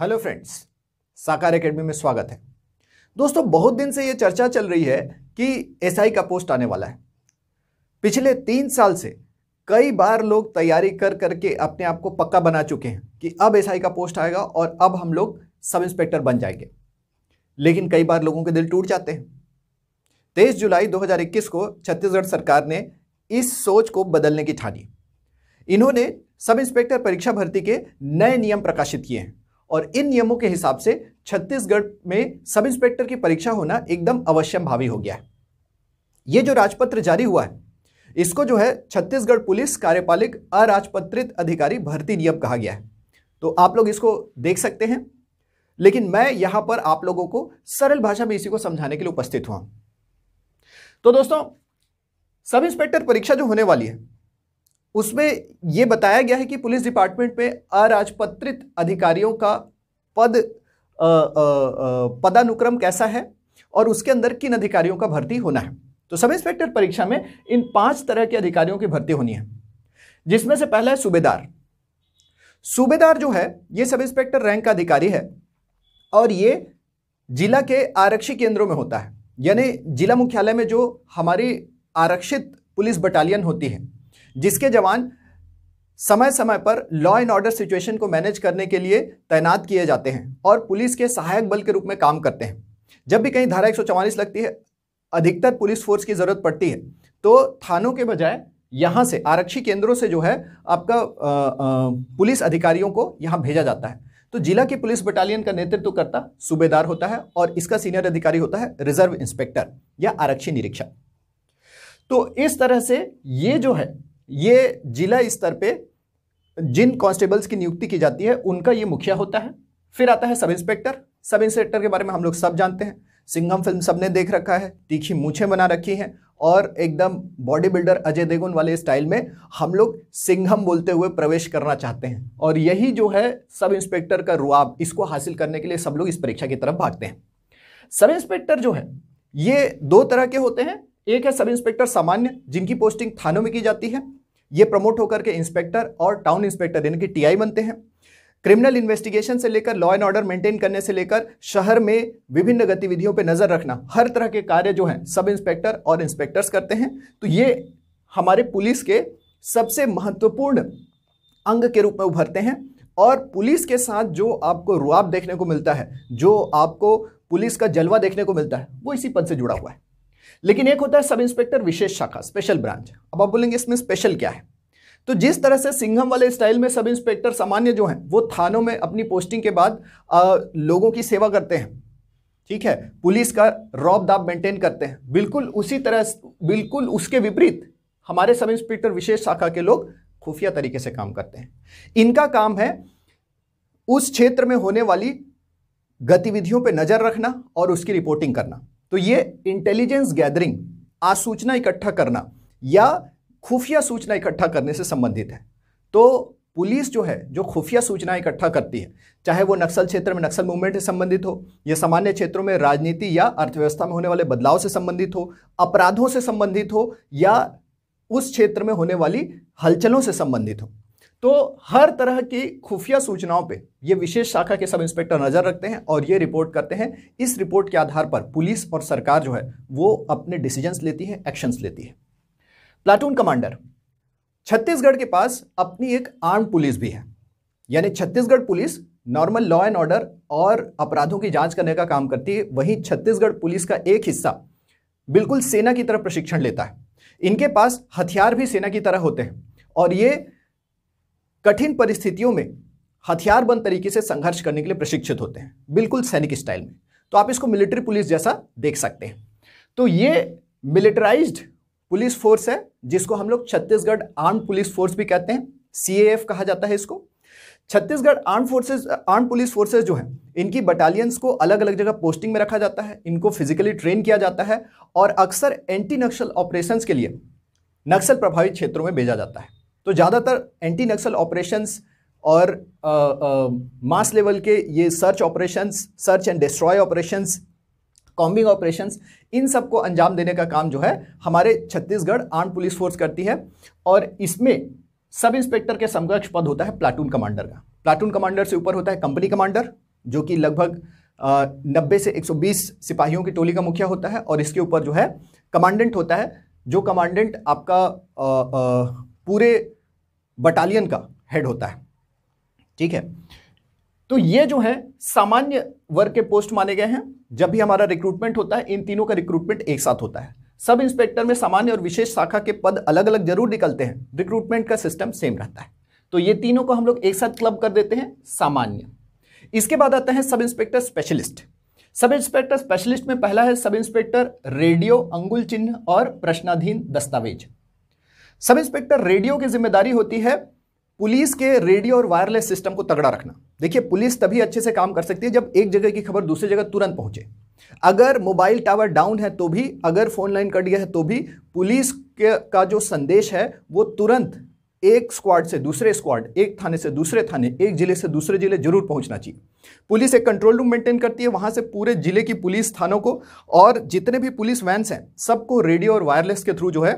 Hello friends, साकार academy में स्वागत है। दोस्तों, बहुत दिन से ये चर्चा चल रही है कि एसआई का पोस्ट आने वाला है। पिछले 3 साल से कई बार लोग तैयारी कर करके अपने आप को पक्का बना चुके हैं कि अब एसआई का पोस्ट आएगा और अब हम लोग सब इंस्पेक्टर बन जाएंगे। लेकिन कई बार लोगों के दिल टूट जाते हैं। 23 जुलाई 2021 को छत्तीसगढ़ सरकार ने इस सोच को बदलने की ठानी। इन्होंने सब इंस्पेक्टर परीक्षा भर्ती के नए नियम प्रकाशित किए हैं और इन नियमों के हिसाब से छत्तीसगढ़ में सब इंस्पेक्टर की परीक्षा होना एकदम अवश्यंभावी हो गया है। ये जो राजपत्र जारी हुआ है, इसको जो है छत्तीसगढ़ पुलिस कार्यपालिक अराजपत्रित अधिकारी भर्ती नियम कहा गया है। तो आप लोग इसको देख सकते हैं, लेकिन मैं यहां पर आप लोगों को सरल भाषा में इसी को समझाने के लिए उपस्थित हुआ। तो दोस्तों, सब इंस्पेक्टर परीक्षा जो होने वाली है उसमें यह बताया गया है कि पुलिस डिपार्टमेंट में अराजपत्रित अधिकारियों का पदानुक्रम कैसा है और उसके अंदर किन अधिकारियों का भर्ती होना है। तो सब इंस्पेक्टर परीक्षा में इन 5 तरह के अधिकारियों की भर्ती होनी है, जिसमें से पहला है सूबेदार। सूबेदार जो है यह सब इंस्पेक्टर रैंक का अधिकारी है और यह जिला के आरक्षी केंद्रों में होता है। यानी जिला मुख्यालय में जो हमारी आरक्षित पुलिस बटालियन होती है, जिसके जवान समय समय पर लॉ एंड ऑर्डर सिचुएशन को मैनेज करने के लिए तैनात किए जाते हैं और पुलिस के सहायक बल के रूप में काम करते हैं। जब भी कहीं धारा 144 लगती है, अधिकतर पुलिस फोर्स की जरूरत पड़ती है, तो थानों के बजाय यहां से आरक्षी केंद्रों से जो है आपका पुलिस अधिकारियों को यहां भेजा जाता है। तो जिला की पुलिस बटालियन का नेतृत्व करता सूबेदार होता है और इसका सीनियर अधिकारी होता है रिजर्व इंस्पेक्टर या आरक्षी निरीक्षक। तो इस तरह से ये जो है ये जिला स्तर पे जिन कांस्टेबल्स की नियुक्ति की जाती है उनका ये मुखिया होता है। फिर आता है सब इंस्पेक्टर। सब इंस्पेक्टर के बारे में हम लोग सब जानते हैं। सिंघम फिल्म सबने देख रखा है, तीखी मूछें बना रखी हैं और एकदम बॉडी बिल्डर अजय देवगन वाले स्टाइल में हम लोग सिंघम बोलते हुए प्रवेश करना चाहते हैं। और यही जो है सब इंस्पेक्टर का रुआब, इसको हासिल करने के लिए सब लोग इस परीक्षा की तरफ भागते हैं। सब इंस्पेक्टर जो है ये 2 तरह के होते हैं। एक है सब इंस्पेक्टर सामान्य, जिनकी पोस्टिंग थानों में की जाती है। ये प्रमोट होकर के इंस्पेक्टर और टाउन इंस्पेक्टर यानी कि टीआई बनते हैं। क्रिमिनल इन्वेस्टिगेशन से लेकर लॉ एंड ऑर्डर मेंटेन करने से लेकर शहर में विभिन्न गतिविधियों पर नजर रखना, हर तरह के कार्य जो हैं सब इंस्पेक्टर और इंस्पेक्टर्स करते हैं। तो ये हमारे पुलिस के सबसे महत्वपूर्ण अंग के रूप में उभरते हैं और पुलिस के साथ जो आपको रुआब देखने को मिलता है, जो आपको पुलिस का जलवा देखने को मिलता है, वो इसी पद से जुड़ा हुआ है। लेकिन एक होता है सब इंस्पेक्टर विशेष शाखा, स्पेशल ब्रांच। अब आप बोलेंगे इसमें स्पेशल क्या है? तो जिस तरह से सिंघम वाले स्टाइल में सब इंस्पेक्टर सामान्य जो हैं वो थानों में अपनी पोस्टिंग के बाद लोगों की सेवा करते हैं, ठीक है, पुलिस का रौब दाब मेंटेन करते हैं, बिल्कुल उसी तरह, बिल्कुल उसके विपरीत हमारे सब इंस्पेक्टर विशेष शाखा के लोग खुफिया तरीके से काम करते हैं। इनका काम है उस क्षेत्र में होने वाली गतिविधियों पर नजर रखना और उसकी रिपोर्टिंग करना। तो ये इंटेलिजेंस गैदरिंग, आसूचना इकट्ठा करना या खुफिया सूचना इकट्ठा करने से संबंधित है। तो पुलिस जो है जो खुफिया सूचना इकट्ठा करती है, चाहे वो नक्सल क्षेत्र में नक्सल मूवमेंट से संबंधित हो या सामान्य क्षेत्रों में राजनीति या अर्थव्यवस्था में होने वाले बदलाव से संबंधित हो, अपराधों से संबंधित हो या उस क्षेत्र में होने वाली हलचलों से संबंधित हो, तो हर तरह की खुफिया सूचनाओं पे ये विशेष शाखा के सब इंस्पेक्टर नजर रखते हैं और ये रिपोर्ट करते हैं। इस रिपोर्ट के आधार पर पुलिस और सरकार जो है वो अपने डिसीजंस लेती है, एक्शंस लेती है। प्लाटून कमांडर, छत्तीसगढ़ के पास अपनी एक आर्म पुलिस भी है। यानी Chhattisgarh police normal law and order और अपराधों की जांच करने का काम करती है, वहीं छत्तीसगढ़ पुलिस का एक हिस्सा बिल्कुल सेना की तरह प्रशिक्षण लेता है। इनके पास हथियार भी सेना की तरह होते हैं और ये कठिन परिस्थितियों में हथियारबंद तरीके से संघर्ष करने के लिए प्रशिक्षित होते हैं, बिल्कुल सैनिक स्टाइल में। तो आप इसको मिलिट्री पुलिस जैसा देख सकते हैं। तो ये मिलिटराइज्ड पुलिस फोर्स है, जिसको हम लोग छत्तीसगढ़ आर्म पुलिस फोर्स भी कहते हैं, सीएएफ कहा जाता है इसको। छत्तीसगढ़ आर्म पुलिस फोर्सेस जो हैं, इनकी बटालियंस को अलग अलग जगह पोस्टिंग में रखा जाता है, इनको फिजिकली ट्रेन किया जाता है और अक्सर एंटी नक्सल ऑपरेशंस के लिए नक्सल प्रभावित क्षेत्रों में भेजा जाता है। तो ज़्यादातर एंटी नक्सल ऑपरेशंस और मास लेवल के ये search operations, search and destroy operations, combing operations, इन सब को अंजाम देने का काम जो है हमारे छत्तीसगढ़ आर्म पुलिस फोर्स करती है। और इसमें सब इंस्पेक्टर के समकक्ष पद होता है प्लाटून कमांडर का। प्लाटून कमांडर से ऊपर होता है कंपनी कमांडर, जो कि लगभग 90 से 120 सिपाहियों की टोली का मुखिया होता है, और इसके ऊपर जो है कमांडेंट होता है, जो कमांडेंट आपका पूरे बटालियन का हेड होता है। ठीक है, तो ये जो है सामान्य वर्ग के पोस्ट माने गए हैं। जब भी हमारा रिक्रूटमेंट होता है, इन तीनों का रिक्रूटमेंट एक साथ होता है। सब इंस्पेक्टर में सामान्य और विशेष शाखा के पद अलग अलग जरूर निकलते हैं, रिक्रूटमेंट का सिस्टम सेम रहता है। तो ये तीनों को हम लोग एक साथ क्लब कर देते हैं, सामान्य। इसके बाद आता है sub inspector specialist. Sub inspector specialist में पहला है सब इंस्पेक्टर रेडियो, अंगुल चिन्ह और प्रश्नाधीन दस्तावेज। सब इंस्पेक्टर रेडियो की जिम्मेदारी होती है पुलिस के रेडियो और वायरलेस सिस्टम को तगड़ा रखना। देखिए, पुलिस तभी अच्छे से काम कर सकती है जब एक जगह की खबर दूसरी जगह तुरंत पहुंचे। अगर मोबाइल टावर डाउन है तो भी, अगर फोन लाइन कट गया है तो भी, पुलिस का जो संदेश है वो तुरंत एक स्क्वाड से दूसरे स्क्वाड, एक थाने से दूसरे थाने, एक जिले से दूसरे जिले जरूर पहुंचना चाहिए। पुलिस एक कंट्रोल रूम मेंटेन करती है, वहां से पूरे जिले की पुलिस थानों को और जितने भी पुलिस वैन्स हैं सबको रेडियो और वायरलेस के थ्रू जो है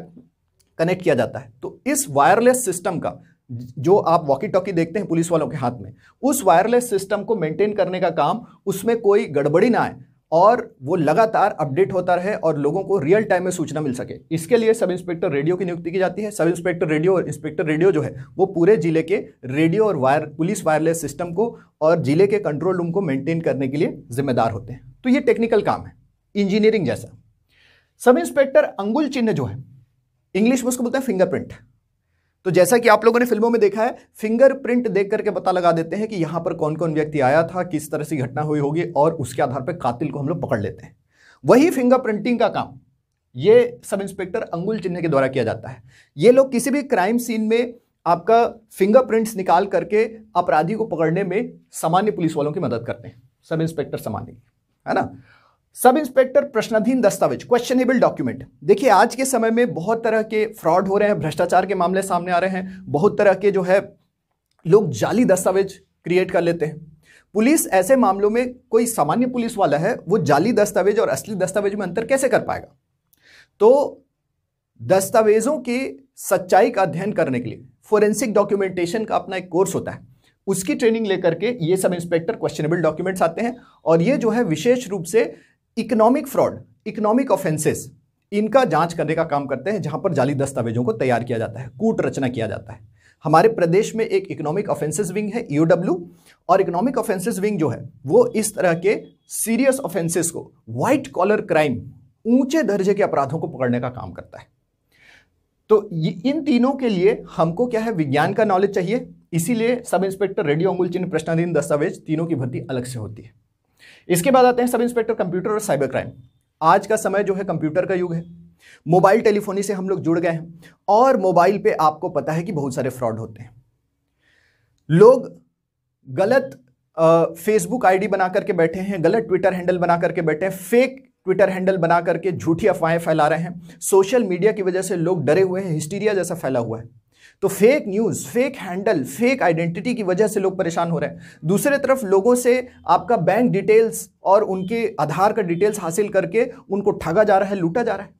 कनेक्ट किया जाता है। तो इस वायरलेस सिस्टम का, जो आप वॉकी टॉकी देखते हैं पुलिस वालों के हाथ में, उस वायरलेस सिस्टम को मेंटेन करने का काम, उसमें कोई गड़बड़ी ना आए और वो लगातार अपडेट होता रहे और लोगों को रियल टाइम में सूचना मिल सके, इसके लिए सब इंस्पेक्टर रेडियो की नियुक्ति की जाती है। सब इंस्पेक्टर रेडियो और इंस्पेक्टर रेडियो जो है वो पूरे जिले के रेडियो और पुलिस वायरलेस सिस्टम को और जिले के कंट्रोल रूम को मेंटेन करने के लिए जिम्मेदार होते हैं। तो ये टेक्निकल काम है, इंजीनियरिंग जैसा। सब इंस्पेक्टर अंगुल चिन्ह जो है, इंग्लिश में उसको बोलते हैं फिंगरप्रिंट। तो जैसा कि आप लोगों ने फिल्मों में देखा है, फिंगरप्रिंट देख करके पता लगा देते हैं कि यहां पर कौन कौन व्यक्ति आया था, किस तरह से घटना हुई होगी, और उसके आधार पर कातिल को हम लोग पकड़ लेते हैं। वही फिंगरप्रिंटिंग का काम ये सब इंस्पेक्टर अंगुल चिन्ह के द्वारा किया जाता है। ये लोग किसी भी क्राइम सीन में आपका फिंगरप्रिंट्स निकाल करके अपराधी को पकड़ने में सामान्य पुलिस वालों की मदद करते हैं, सब इंस्पेक्टर सामान्य, है ना। सब इंस्पेक्टर प्रश्नाधीन दस्तावेज, क्वेश्चनेबल डॉक्यूमेंट। देखिए, आज के समय में बहुत तरह के फ्रॉड हो रहे हैं, भ्रष्टाचार के मामले सामने आ रहे हैं, बहुत तरह के जो है लोग जाली दस्तावेज क्रिएट कर लेते हैं। पुलिस ऐसे मामलों में, कोई सामान्य पुलिस वाला है, वो जाली दस्तावेज और असली दस्तावेज में अंतर कैसे कर पाएगा? तो दस्तावेजों की सच्चाई का अध्ययन करने के लिए फोरेंसिक डॉक्यूमेंटेशन का अपना एक कोर्स होता है, उसकी ट्रेनिंग लेकर के ये सब इंस्पेक्टर क्वेश्चनेबल डॉक्यूमेंट्स आते हैं। और ये जो है विशेष रूप से इकोनॉमिक फ्रॉड, इकोनॉमिक ऑफेंसेस, इनका जांच करने का काम करते हैं, जहां पर जाली दस्तावेजों को तैयार किया जाता है, कूट रचना किया जाता है। हमारे प्रदेश में एक इकोनॉमिक ऑफेंसेस विंग है, ईओडब्ल्यू, और इकोनॉमिक ऑफेंसेस विंग जो है वो इस तरह के सीरियस ऑफेंसेस को, व्हाइट कॉलर क्राइम, ऊंचे दर्जे के अपराधों को पकड़ने का काम करता है। तो इन तीनों के लिए हमको क्या है, विज्ञान का नॉलेज चाहिए। इसीलिए सब इंस्पेक्टर रेडियो, अंगुल चिन्ह, प्रश्नाधीन दस्तावेज, तीनों की भर्ती अलग से होती है। इसके बाद आते हैं सब इंस्पेक्टर कंप्यूटर और साइबर क्राइम। आज का समय जो है कंप्यूटर का युग है, मोबाइल टेलीफोनी से हम लोग जुड़ गए हैं, और मोबाइल पे आपको पता है कि बहुत सारे फ्रॉड होते हैं। लोग गलत फेसबुक आईडी बना करके बैठे हैं, गलत ट्विटर हैंडल बना करके बैठे हैं, फेक ट्विटर हैंडल बना करके झूठी अफवाहें फैला रहे हैं। सोशल मीडिया की वजह से लोग डरे हुए हैं, हिस्टीरिया जैसा फैला हुआ है। तो fake news, fake handle, fake identity की वजह से लोग परेशान हो रहे हैं। दूसरे तरफ लोगों से आपका बैंक डिटेल्स और उनके आधार का डिटेल्स हासिल करके उनको ठगा जा रहा है, लूटा जा रहा है।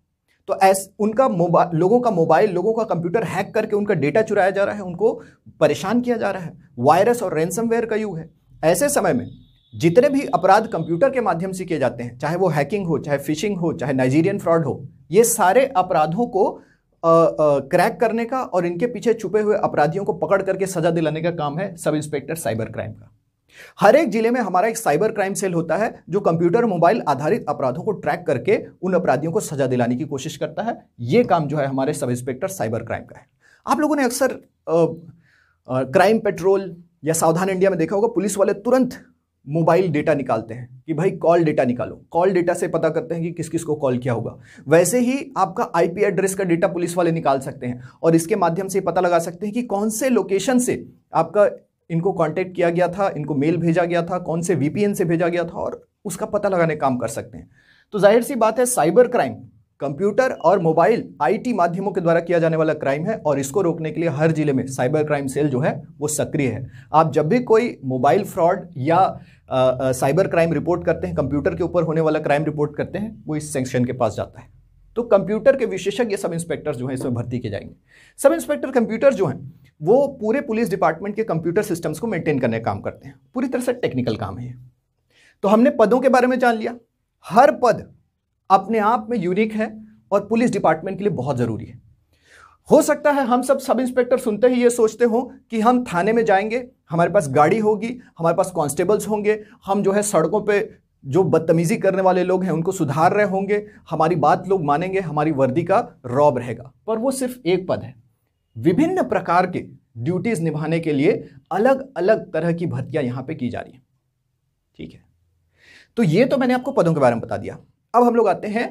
तो उनका लोगों का मोबाइल, लोगों का कंप्यूटर हैक करके उनका डेटा चुराया जा रहा है, उनको परेशान किया जा रहा है। वायरस और रैंसमवेयर का युग है। ऐसे समय में जितने भी अपराध कंप्यूटर के माध्यम से किए जाते हैं, चाहे वो हैकिंग हो, चाहे फिशिंग हो, चाहे नाइजीरियन फ्रॉड हो, ये सारे अपराधों को क्रैक करने का और इनके पीछे छुपे हुए अपराधियों को पकड़ करके सजा दिलाने का काम है सब इंस्पेक्टर साइबर क्राइम का। हर एक जिले में हमारा एक साइबर क्राइम सेल होता है, जो कंप्यूटर मोबाइल आधारित अपराधों को ट्रैक करके उन अपराधियों को सजा दिलाने की कोशिश करता है। यह काम जो है हमारे सब इंस्पेक्टर साइबर क्राइम का है। आप लोगों ने अक्सर क्राइम पेट्रोल या सावधान इंडिया में देखा होगा, पुलिस वाले तुरंत मोबाइल डेटा निकालते हैं कि भाई कॉल डेटा निकालो। कॉल डेटा से पता करते हैं कि किस किस को कॉल किया होगा। वैसे ही आपका आईपी एड्रेस का डेटा पुलिस वाले निकाल सकते हैं और इसके माध्यम से पता लगा सकते हैं कि कौन से लोकेशन से आपका इनको कांटेक्ट किया गया था, इनको मेल भेजा गया था, कौन से वीपीएन से भेजा गया था, और उसका पता लगाने का काम कर सकते हैं। तो जाहिर सी बात है, साइबर क्राइम कंप्यूटर और मोबाइल आईटी माध्यमों के द्वारा किया जाने वाला क्राइम है, और इसको रोकने के लिए हर जिले में साइबर क्राइम सेल जो है वो सक्रिय है। आप जब भी कोई मोबाइल फ्रॉड या साइबर क्राइम रिपोर्ट करते हैं, कंप्यूटर के ऊपर होने वाला क्राइम रिपोर्ट करते हैं, वो इस सेक्शन के पास जाता है। तो कंप्यूटर के विशेषज्ञ सब इंस्पेक्टर जो हैं इसमें भर्ती किए जाएंगे। सब इंस्पेक्टर कंप्यूटर जो हैं वो पूरे पुलिस डिपार्टमेंट के कंप्यूटर सिस्टम्स को मेंटेन करने का काम करते हैं। पूरी तरह से टेक्निकल काम है। तो हमने पदों के बारे में जान लिया। हर पद अपने आप में यूनिक है और पुलिस डिपार्टमेंट के लिए बहुत जरूरी है। हो सकता है हम सब इंस्पेक्टर सुनते ही ये सोचते हो कि हम थाने में जाएंगे, हमारे पास गाड़ी होगी, हमारे पास कांस्टेबल्स होंगे, हम जो है सड़कों पे जो बदतमीजी करने वाले लोग हैं उनको सुधार रहे होंगे, हमारी बात लोग मानेंगे, हमारी वर्दी का रौब रहेगा। पर वो सिर्फ एक पद है। विभिन्न प्रकार के ड्यूटीज निभाने के लिए अलग अलग तरह की भर्तियां यहां पे की जा रही है। ठीक है, तो ये तो मैंने आपको पदों के बारे में बता दिया। अब हम लोग आते हैं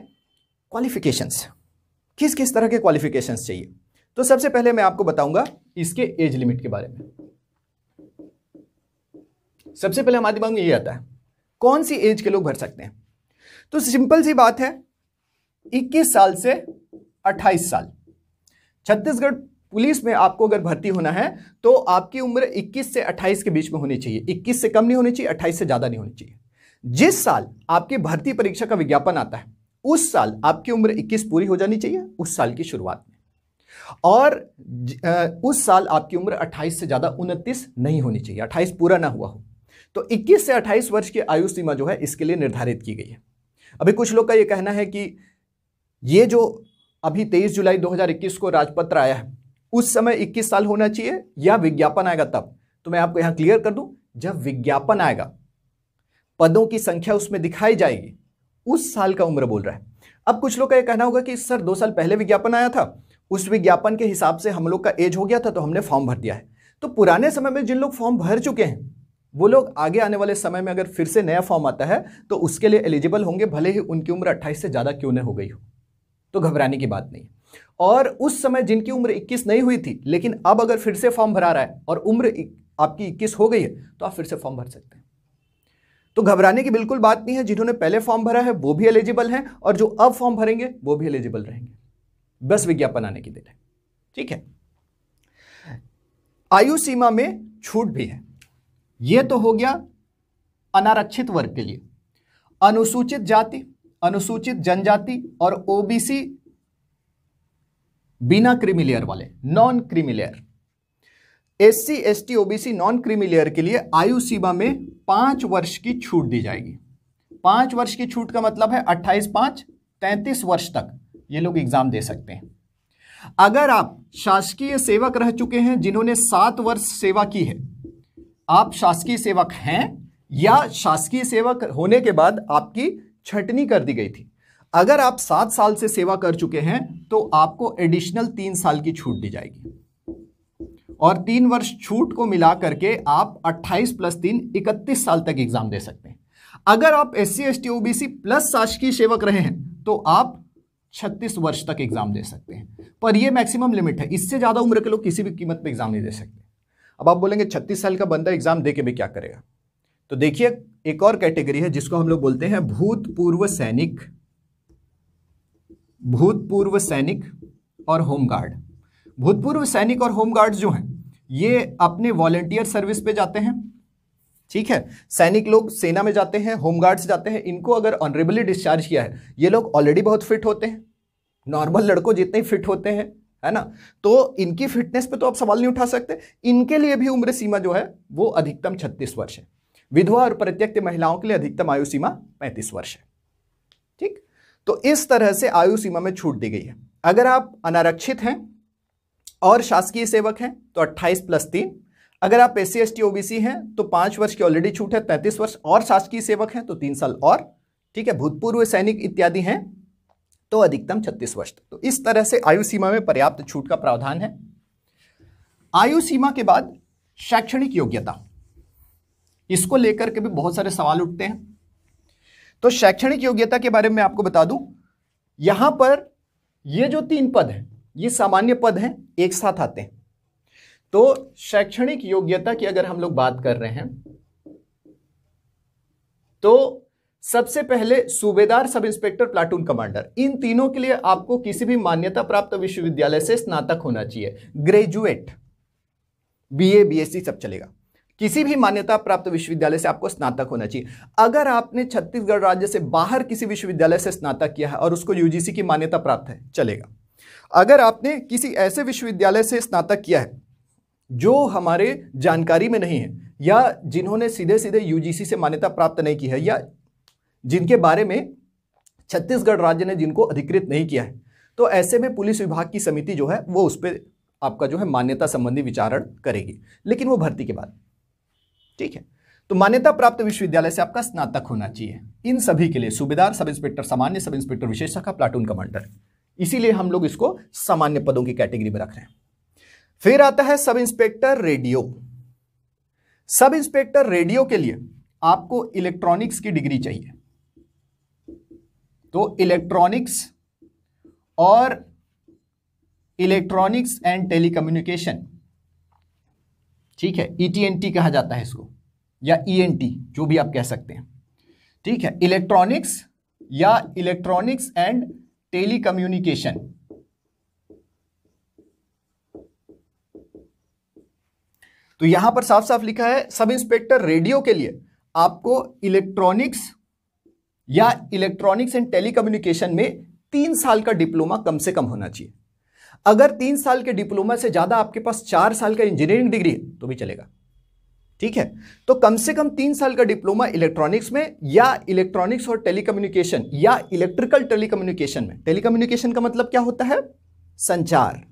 क्वालिफिकेशंस। किस किस तरह के क्वालिफिकेशंस चाहिए। तो सबसे पहले मैं आपको बताऊंगा इसके एज लिमिट के बारे में। सबसे पहले हमारे दिमाग में ये आता है कौन सी एज के लोग भर सकते हैं। तो सिंपल सी बात है, 21 साल से 28 साल। छत्तीसगढ़ पुलिस में आपको अगर भर्ती होना है तो आपकी उम्र 21 से 28 के बीच में होनी चाहिए। 21 से कम नहीं होनी चाहिए, 28 से ज्यादा नहीं होनी चाहिए। जिस साल आपकी भर्ती परीक्षा का विज्ञापन आता है उस साल आपकी उम्र 21 पूरी हो जानी चाहिए, उस साल की शुरुआत में। और उस साल आपकी उम्र 28 से ज्यादा 29 नहीं होनी चाहिए, 28 पूरा ना हुआ हो। तो 21 से 28 वर्ष की आयु सीमा जो है इसके लिए निर्धारित की गई है। अभी कुछ लोग का यह कहना है कि ये जो अभी 23 जुलाई 2021 को राजपत्र आया है उस समय 21 साल होना चाहिए या विज्ञापन आएगा तब। तो मैं आपको यहां क्लियर कर दूं, जब विज्ञापन आएगा, पदों की संख्या उसमें दिखाई जाएगी, उस साल का उम्र बोल रहा है। अब कुछ लोग का यह कहना होगा कि सर 2 साल पहले विज्ञापन आया था, उस विज्ञापन के हिसाब से हम लोग का एज हो गया था तो हमने फॉर्म भर दिया है। तो पुराने समय में जिन लोग फॉर्म भर चुके हैं वो लोग आगे आने वाले समय में अगर फिर से नया फॉर्म आता है तो उसके लिए एलिजिबल होंगे, भले ही उनकी उम्र 28 से ज्यादा क्यों न हो गई हो। तो घबराने की बात नहीं। और उस समय जिनकी उम्र 21 नहीं हुई थी लेकिन अब अगर फिर से फॉर्म भरा रहा है और उम्र आपकी 21 हो गई है तो आप फिर से फॉर्म भर सकते हैं। तो घबराने की बिल्कुल बात नहीं है। जिन्होंने पहले फॉर्म भरा है वो भी एलिजिबल हैं और जो अब फॉर्म भरेंगे वो भी एलिजिबल रहेंगे, बस विज्ञापन आने की देर है। ठीक है, आयु सीमा में छूट भी है। यह तो हो गया अनारक्षित वर्ग के लिए। अनुसूचित जाति, अनुसूचित जनजाति और ओबीसी बिना क्रीमी लेयर वाले, non creamy layer, SC ST OBC non creamy layer के लिए आयु सीमा में 5 वर्ष की छूट दी जाएगी। 5 वर्ष की छूट का मतलब है 28-5 33 वर्ष तक ये लोग एग्जाम दे सकते हैं। अगर आप शासकीय सेवक रह चुके हैं, जिन्होंने 7 वर्ष सेवा की है, आप शासकीय सेवक हैं या शासकीय सेवक होने के बाद आपकी छटनी कर दी गई थी, अगर आप 7 साल से सेवा कर चुके हैं तो आपको एडिशनल 3 साल की छूट दी जाएगी। और 3 वर्ष छूट को मिला करके आप 28 + 3 31 साल तक एग्जाम दे सकते हैं। अगर आप एससी एसटी ओबीसी प्लस शासकीय सेवक रहे हैं तो आप 36 वर्ष तक एग्जाम दे सकते हैं। पर यह मैक्सिमम लिमिट है, इससे ज्यादा उम्र के लोग किसी भी कीमत पे एग्जाम नहीं दे सकते। अब आप बोलेंगे 36 साल का बंदा एग्जाम दे के भी क्या करेगा। तो देखिए एक और कैटेगरी है जिसको हम लोग बोलते हैं भूतपूर्व सैनिक, भूतपूर्व सैनिक और होमगार्ड। भूतपूर्व सैनिक और होमगार्ड जो हैं ये अपने वॉलंटियर सर्विस पे जाते हैं। ठीक है, सैनिक लोग सेना में जाते हैं, होमगार्ड्स जाते हैं। इनको अगर ऑनरेबली डिस्चार्ज किया है, ये लोग ऑलरेडी बहुत फिट होते हैं, नॉर्मल लड़कों जितने ही फिट होते हैं, है ना। तो इनकी फिटनेस पे तो आप सवाल नहीं उठा सकते। इनके लिए भी उम्र सीमा जो है वो अधिकतम 36 वर्ष है। विधवा और परित्यक्त महिलाओं के लिए अधिकतम आयु सीमा 35 वर्ष है। ठीक, तो इस तरह से आयु सीमा में छूट दी गई है। अगर आप अनारक्षित हैं और शासकीय सेवक हैं तो 28 + 3, अगर आप एससी एसटी ओबीसी हैं तो 5 वर्ष की ऑलरेडी छूट है, 33 वर्ष, और शासकीय सेवक हैं तो 3 साल और। ठीक है, भूतपूर्व सैनिक इत्यादि हैं तो अधिकतम 36 वर्ष। तो इस तरह से आयु सीमा में पर्याप्त छूट का प्रावधान है। आयु सीमा के बाद शैक्षणिक योग्यता, इसको लेकर के भी बहुत सारे सवाल उठते हैं। तो शैक्षणिक योग्यता के बारे में आपको बता दूं, यहां पर ये जो 3 पद हैं ये सामान्य पद हैं, एक साथ आते हैं। तो शैक्षणिक योग्यता की अगर हम लोग बात कर रहे हैं तो सबसे पहले सूबेदार, सब इंस्पेक्टर, प्लाटून कमांडर, इन तीनों के लिए आपको किसी भी मान्यता प्राप्त विश्वविद्यालय से स्नातक होना चाहिए। ग्रेजुएट, बीए बीएससी सब चलेगा, किसी भी मान्यता प्राप्त विश्वविद्यालय से आपको स्नातक होना चाहिए। अगर आपने छत्तीसगढ़ राज्य से बाहर किसी विश्वविद्यालय से स्नातक किया है और उसको यूजीसी की मान्यता प्राप्त है, चलेगा। अगर आपने किसी ऐसे विश्वविद्यालय से स्नातक किया है जो हमारे जानकारी में नहीं है या जिन्होंने सीधे सीधे यूजीसी से मान्यता प्राप्त नहीं की है, या जिनके बारे में छत्तीसगढ़ राज्य ने जिनको अधिकृत नहीं किया है, तो ऐसे में पुलिस विभाग की समिति जो है वो उस पर आपका जो है मान्यता संबंधी विचारण करेगी, लेकिन वो भर्ती के बाद। ठीक है, तो मान्यता प्राप्त विश्वविद्यालय से आपका स्नातक होना चाहिए इन सभी के लिए, सूबेदार, सब इंस्पेक्टर सामान्य, सब इंस्पेक्टर विशेष शाखा, प्लाटून कमांडर। इसीलिए हम लोग इसको सामान्य पदों की कैटेगरी में रख रहे हैं। फिर आता है sub inspector radio. Sub inspector radio के लिए आपको इलेक्ट्रॉनिक्स की डिग्री चाहिए। तो इलेक्ट्रॉनिक्स और इलेक्ट्रॉनिक्स एंड टेलीकम्युनिकेशन, ठीक है, ईटीएनटी कहा जाता है इसको, या ईएनटी, जो भी आप कह सकते हैं। ठीक है, इलेक्ट्रॉनिक्स या इलेक्ट्रॉनिक्स एंड टेलीकम्युनिकेशन। तो यहां पर साफ साफ लिखा है सब इंस्पेक्टर रेडियो के लिए आपको इलेक्ट्रॉनिक्स या इलेक्ट्रॉनिक्स एंड टेलीकम्युनिकेशन में 3 साल का डिप्लोमा कम से कम होना चाहिए। अगर 3 साल के डिप्लोमा से ज्यादा आपके पास 4 साल का इंजीनियरिंग डिग्री है तो भी चलेगा। ठीक है, तो कम से कम 3 साल का डिप्लोमा इलेक्ट्रॉनिक्स में या इलेक्ट्रॉनिक्स और टेलीकम्युनिकेशन या इलेक्ट्रिकल टेलीकम्युनिकेशन में। टेलीकम्युनिकेशन का मतलब क्या होता है? संचार,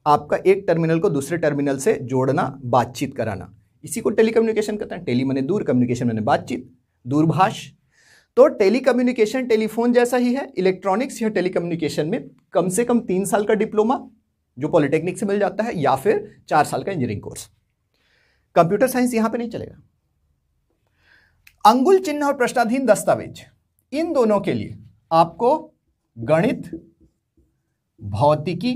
आपका एक टर्मिनल को दूसरे टर्मिनल से जोड़ना, बातचीत कराना, इसी को टेलीकम्युनिकेशन कहते हैं। टेली माने दूर, कम्युनिकेशन माने बातचीत, दूरभाष। तो टेलीकम्युनिकेशन टेलीफोन जैसा ही है। इलेक्ट्रॉनिक्स या टेलीकम्युनिकेशन में कम से कम 3 साल का डिप्लोमा जो पॉलिटेक्निक से मिल जाता है, या फिर 4 साल का इंजीनियरिंग कोर्स। कंप्यूटर साइंस यहां पे नहीं चलेगा। अंगुल चिन्ह और प्रश्नाधीन दस्तावेज, इन दोनों के लिए आपको गणित, भौतिकी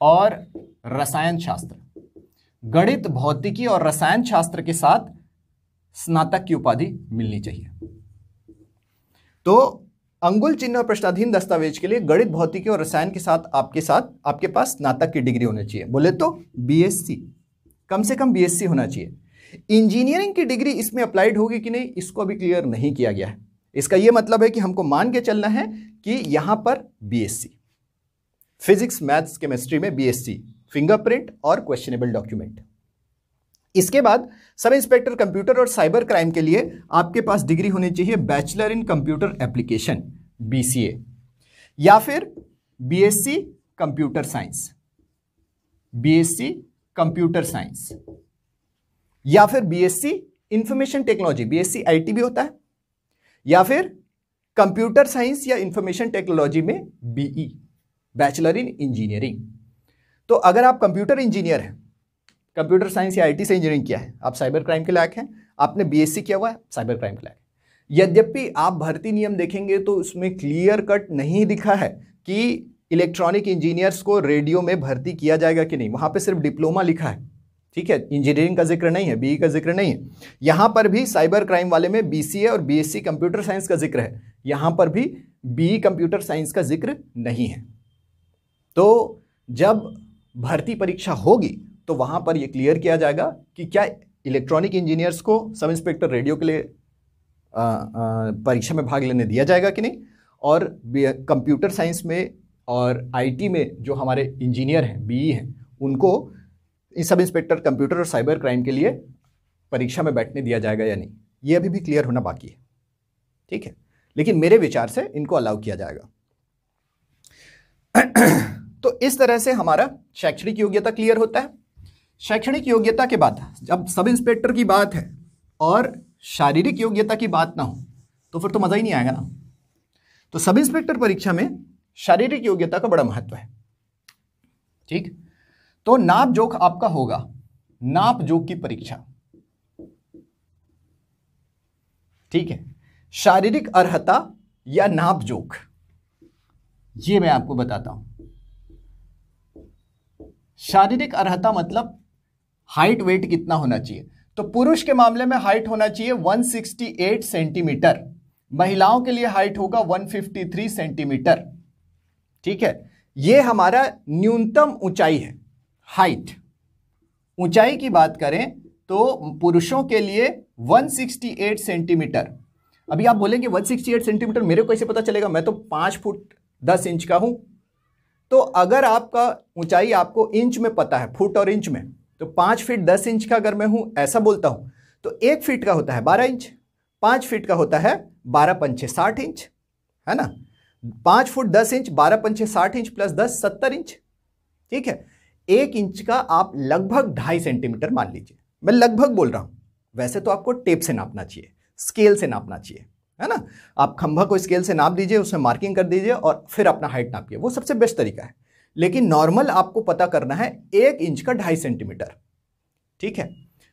और रसायन शास्त्र, गणित, भौतिकी और रसायन शास्त्र के साथ स्नातक की उपाधि मिलनी चाहिए। तो अंगुल चिन्ह और प्रश्नाधीन दस्तावेज के लिए गणित, भौतिकी और रसायन के साथ आपके पास स्नातक की डिग्री होनी चाहिए। बोले तो बीएससी, कम से कम बीएससी होना चाहिए। इंजीनियरिंग की डिग्री इसमें अप्लाइड होगी कि नहीं, इसको अभी क्लियर नहीं किया गया है। इसका यह मतलब है कि हमको मान के चलना है कि यहां पर बीएससी, फिजिक्स, मैथ्स, केमिस्ट्री में बीएससी, फिंगरप्रिंट और क्वेश्चनेबल डॉक्यूमेंट। इसके बाद सब इंस्पेक्टर कंप्यूटर और साइबर क्राइम के लिए आपके पास डिग्री होनी चाहिए bachelor in computer application, BCA, या फिर BSc computer science, BSc computer science, या फिर BSc information technology, BSc IT भी होता है, या फिर कंप्यूटर साइंस या इंफॉर्मेशन टेक्नोलॉजी में बीई, बैचलर इन इंजीनियरिंग। तो अगर आप कंप्यूटर इंजीनियर हैं, कंप्यूटर साइंस या आईटी से इंजीनियरिंग किया है, आप साइबर क्राइम के लायक हैं। आपने बीएससी किया हुआ है, साइबर क्राइम के लायक। यद्यपि आप भर्ती नियम देखेंगे तो उसमें क्लियर कट नहीं दिखा है कि इलेक्ट्रॉनिक इंजीनियर्स को रेडियो में भर्ती किया जाएगा कि नहीं, वहां पे सिर्फ डिप्लोमा लिखा है। ठीक है, इंजीनियरिंग का जिक्र नहीं है, बीई का जिक्र नहीं है। यहां पर भी साइबर क्राइम वाले में बीसीए और बीएससी कंप्यूटर साइंस का जिक्र है, यहां पर भी बीई कंप्यूटर साइंस का जिक्र नहीं है। तो जब भर्ती परीक्षा होगी तो वहां पर यह क्लियर किया जाएगा कि क्या इलेक्ट्रॉनिक इंजीनियर्स को सब इंस्पेक्टर रेडियो के लिए परीक्षा में भाग लेने दिया जाएगा कि नहीं, और कंप्यूटर साइंस में और आईटी में जो हमारे इंजीनियर हैं, बीई हैं, उनको सब इंस्पेक्टर कंप्यूटर और साइबर क्राइम के लिए परीक्षा में बैठने दिया जाएगा या नहीं, ये अभी भी क्लियर होना बाकी है। ठीक है, लेकिन मेरे विचार से इनको अलाउ किया जाएगा। तो इस तरह से हमारा शैक्षणिक योग्यता क्लियर होता है। शैक्षणिक योग्यता के बाद जब सब इंस्पेक्टर की बात है और शारीरिक योग्यता की बात ना हो तो फिर तो मजा ही नहीं आएगा ना। तो सब इंस्पेक्टर परीक्षा में शारीरिक योग्यता का बड़ा महत्व है। ठीक, तो नाप जोख आपका होगा, नाप जोख की परीक्षा। ठीक है, शारीरिक अर्हता या नाप जोख, ये मैं आपको बताता हूं। शारीरिक अर्हता मतलब हाइट वेट कितना होना चाहिए। तो पुरुष के मामले में हाइट होना चाहिए 168 सेंटीमीटर, महिलाओं के लिए हाइट होगा 153 सेंटीमीटर। ठीक है, यह हमारा न्यूनतम ऊंचाई है। हाइट, ऊंचाई की बात करें तो पुरुषों के लिए 168 सेंटीमीटर। अभी आप बोलेंगे 168 सेंटीमीटर मेरे को कैसे पता चलेगा, मैं तो 5 फुट 10 इंच का हूं। तो अगर आपका ऊंचाई आपको इंच में पता है, फुट और इंच में, तो 5 फीट 10 इंच का अगर मैं हूं ऐसा बोलता हूं तो 1 फीट का होता है 12 इंच, 5 फीट का होता है 12 पंचे 60 इंच, है ना। 5 फुट 10 इंच, 12 पंचे 60 इंच प्लस 10 70 इंच। ठीक है, 1 इंच का आप लगभग 2.5 सेंटीमीटर मान लीजिए। मैं लगभग बोल रहा हूं, वैसे तो आपको टेप से नापना चाहिए, स्केल से नापना चाहिए, है ना। आप खंभा को स्केल से नाप दीजिए, उसमें मार्किंग कर दीजिए और फिर अपना हाइट नापिए, वो सबसे बेस्ट तरीका है। लेकिन नॉर्मल आपको पता करना है 1 इंच का 2.5 सेंटीमीटर। ठीक है,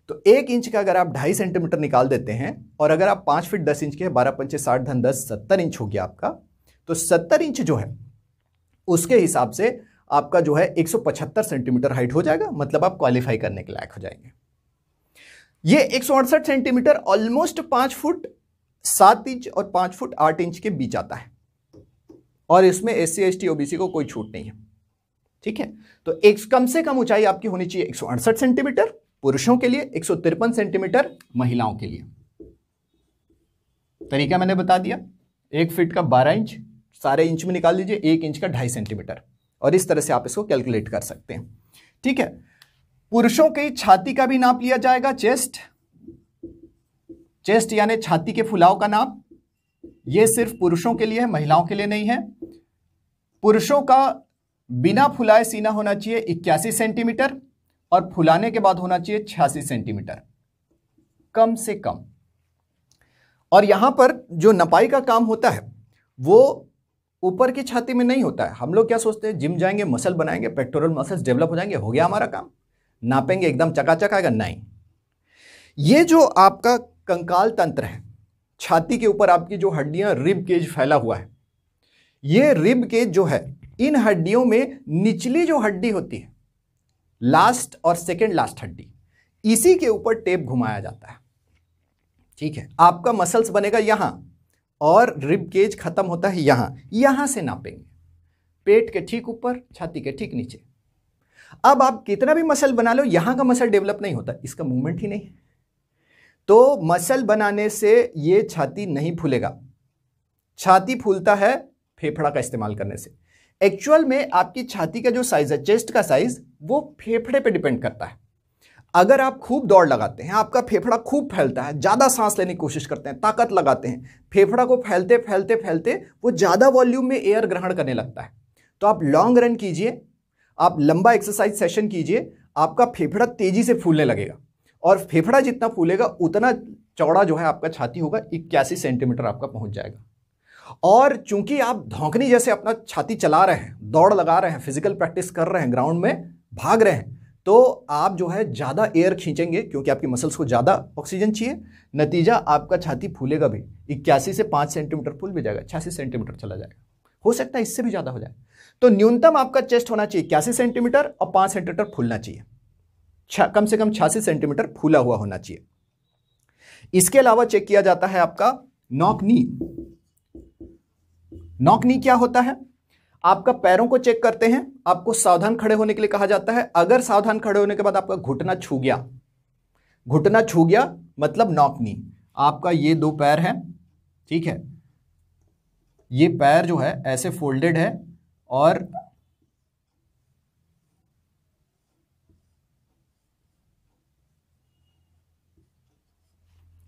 तो 1 इंच का अगर आप 2.5 सेंटीमीटर निकाल देते हैं और अगर आप 5 फीट 10 इंच के 12 पंचे 60 धन 10 70 इंच हो गया आपका, तो 70 इंच जो है उसके हिसाब से आपका जो है 175 सेंटीमीटर हाइट हो जाएगा, मतलब आप क्वालिफाई करने के लायक हो जाएंगे। ये 168 सेंटीमीटर ऑलमोस्ट 5 फुट 7 इंच और 5 फुट 8 इंच के बीच आता है, और इसमें SC ST OBC को कोई छूट नहीं है। ठीक है, तो एक कम से कम ऊंचाई आपकी होनी चाहिए 168 सेंटीमीटर पुरुषों के लिए, 153 सेंटीमीटर महिलाओं के लिए। तरीका मैंने बता दिया, 1 फीट का 12 इंच, सारे इंच में निकाल लीजिए, 1 इंच का 2.5 सेंटीमीटर, और इस तरह से आप इसको कैलकुलेट कर सकते हैं। ठीक है, पुरुषों की छाती का भी नाप लिया जाएगा, चेस्ट यानी छाती के फुलाव का नाप। यह सिर्फ पुरुषों के लिए है, महिलाओं के लिए नहीं है। पुरुषों का बिना फुलाए सीना होना चाहिए 81 सेंटीमीटर और फुलाने के बाद होना चाहिए 86 सेंटीमीटर कम से कम। और यहां पर जो नपाई का काम होता है वो ऊपर की छाती में नहीं होता है। हम लोग क्या सोचते हैं, जिम जाएंगे, मसल बनाएंगे, पेक्टोरल मसल्स डेवलप हो जाएंगे, हो गया हमारा काम, नापेंगे एकदम चकाचक आएगा। नहीं, ये जो आपका कंकाल तंत्र है, छाती के ऊपर आपकी जो हड्डियां, रिब केज फैला हुआ है, ये रिब केज जो है, इन हड्डियों में निचली जो हड्डी होती है, लास्ट और सेकेंड लास्ट हड्डी, इसी के ऊपर टेप घुमाया जाता है। ठीक है, आपका मसल्स बनेगा यहां और रिब केज खत्म होता है यहां से नापेंगे, पेट के ठीक ऊपर, छाती के ठीक नीचे। अब आप कितना भी मसल बना लो, यहां का मसल डेवलप नहीं होता, इसका मूवमेंट ही नहीं है। तो मसल बनाने से ये छाती नहीं फूलेगा। छाती फूलता है फेफड़ा का इस्तेमाल करने से। एक्चुअल में आपकी छाती का जो साइज है, चेस्ट का साइज, वो फेफड़े पे डिपेंड करता है। अगर आप खूब दौड़ लगाते हैं, आपका फेफड़ा खूब फैलता है, ज्यादा सांस लेने की कोशिश करते हैं, ताकत लगाते हैं, फेफड़ा को फैलते फैलते फैलते वो ज्यादा वॉल्यूम में एयर ग्रहण करने लगता है। तो आप लॉन्ग रन कीजिए, आप लंबा एक्सरसाइज सेशन कीजिए, आपका फेफड़ा तेजी से फूलने लगेगा, और फेफड़ा जितना फूलेगा उतना चौड़ा जो है आपका छाती होगा, 81 सेंटीमीटर आपका पहुंच जाएगा। और चूंकि आप धौंकनी जैसे अपना छाती चला रहे हैं, दौड़ लगा रहे हैं, फिजिकल प्रैक्टिस कर रहे हैं, ग्राउंड में भाग रहे हैं, तो आप जो है ज्यादा एयर खींचेंगे, क्योंकि आपकी मसल्स को ज्यादा ऑक्सीजन चाहिए। नतीजा आपका छाती फूलेगा भी, 81 से 5 सेंटीमीटर फूल भी जाएगा, 86 सेंटीमीटर चला जाएगा, हो सकता है इससे भी ज्यादा हो जाए। तो न्यूनतम आपका चेस्ट होना चाहिए 81 सेंटीमीटर और 5 सेंटीमीटर फूलना चाहिए, कम से कम 86 सेंटीमीटर फूला हुआ होना चाहिए। इसके अलावा चेक किया जाता है आपका नॉक नी। नॉक नी क्या होता है? आपका पैरों को चेक करते हैं, आपको सावधान खड़े होने के लिए कहा जाता है। अगर सावधान खड़े होने के बाद आपका घुटना छू गया मतलब नॉक नी। आपका ये 2 पैर हैं, ठीक है, ये पैर जो है ऐसे फोल्डेड है, और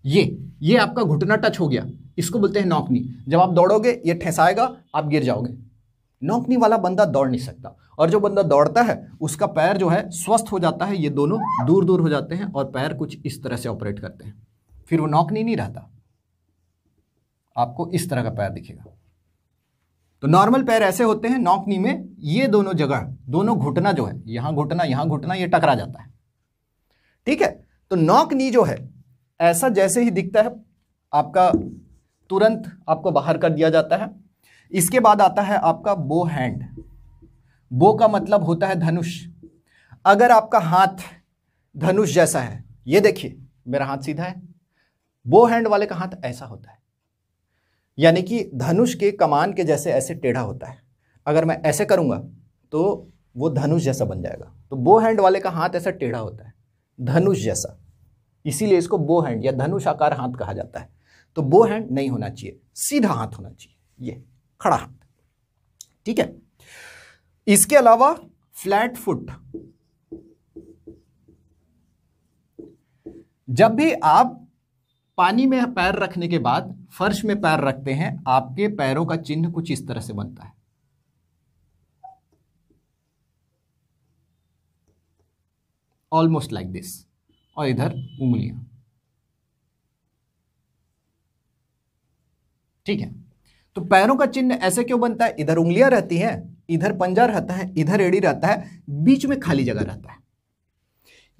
ये आपका घुटना टच हो गया, इसको बोलते हैं नॉकनी। जब आप दौड़ोगे ये ठेसाएगा, आप गिर जाओगे। नॉकनी वाला बंदा दौड़ नहीं सकता, और जो बंदा दौड़ता है उसका पैर जो है स्वस्थ हो जाता है, ये दोनों दूर दूर हो जाते हैं और पैर कुछ इस तरह से ऑपरेट करते हैं, फिर वो नॉकनी नहीं रहता, आपको इस तरह का पैर दिखेगा। तो नॉर्मल पैर ऐसे होते हैं, नॉकनी में ये दोनों जगह, दोनों घुटना जो है, यहां घुटना, ये टकरा जाता है, ठीक है। तो नॉकनी जो है ऐसा जैसे ही दिखता है, आपका तुरंत आपको बाहर कर दिया जाता है। इसके बाद आता है आपका बो हैंड। बो का मतलब होता है धनुष। अगर आपका हाथ धनुष जैसा है, ये देखिए मेरा हाथ सीधा है, बो हैंड वाले का हाथ ऐसा होता है, यानी कि धनुष के कमान के जैसे ऐसे टेढ़ा होता है। अगर मैं ऐसे करूंगा तो वो धनुष जैसा बन जाएगा। तो बो हैंड वाले का हाथ ऐसा टेढ़ा होता है, धनुष जैसा, इसीलिए इसको बो हैंड या धनुष आकार हाथ कहा जाता है। तो बो हैंड नहीं होना चाहिए, सीधा हाथ होना चाहिए, ये खड़ा हाथ, ठीक है। इसके अलावा फ्लैट फुट, जब भी आप पानी में पैर रखने के बाद फर्श में पैर रखते हैं, आपके पैरों का चिन्ह कुछ इस तरह से बनता है। ऑलमोस्ट लाइक दिस, और इधर उंगलियां। ठीक है, तो पैरों का चिन्ह ऐसे क्यों बनता है? इधर उंगलियां रहती हैं, इधर पंजा रहता है, इधर एड़ी रहता है, बीच में खाली जगह रहता है।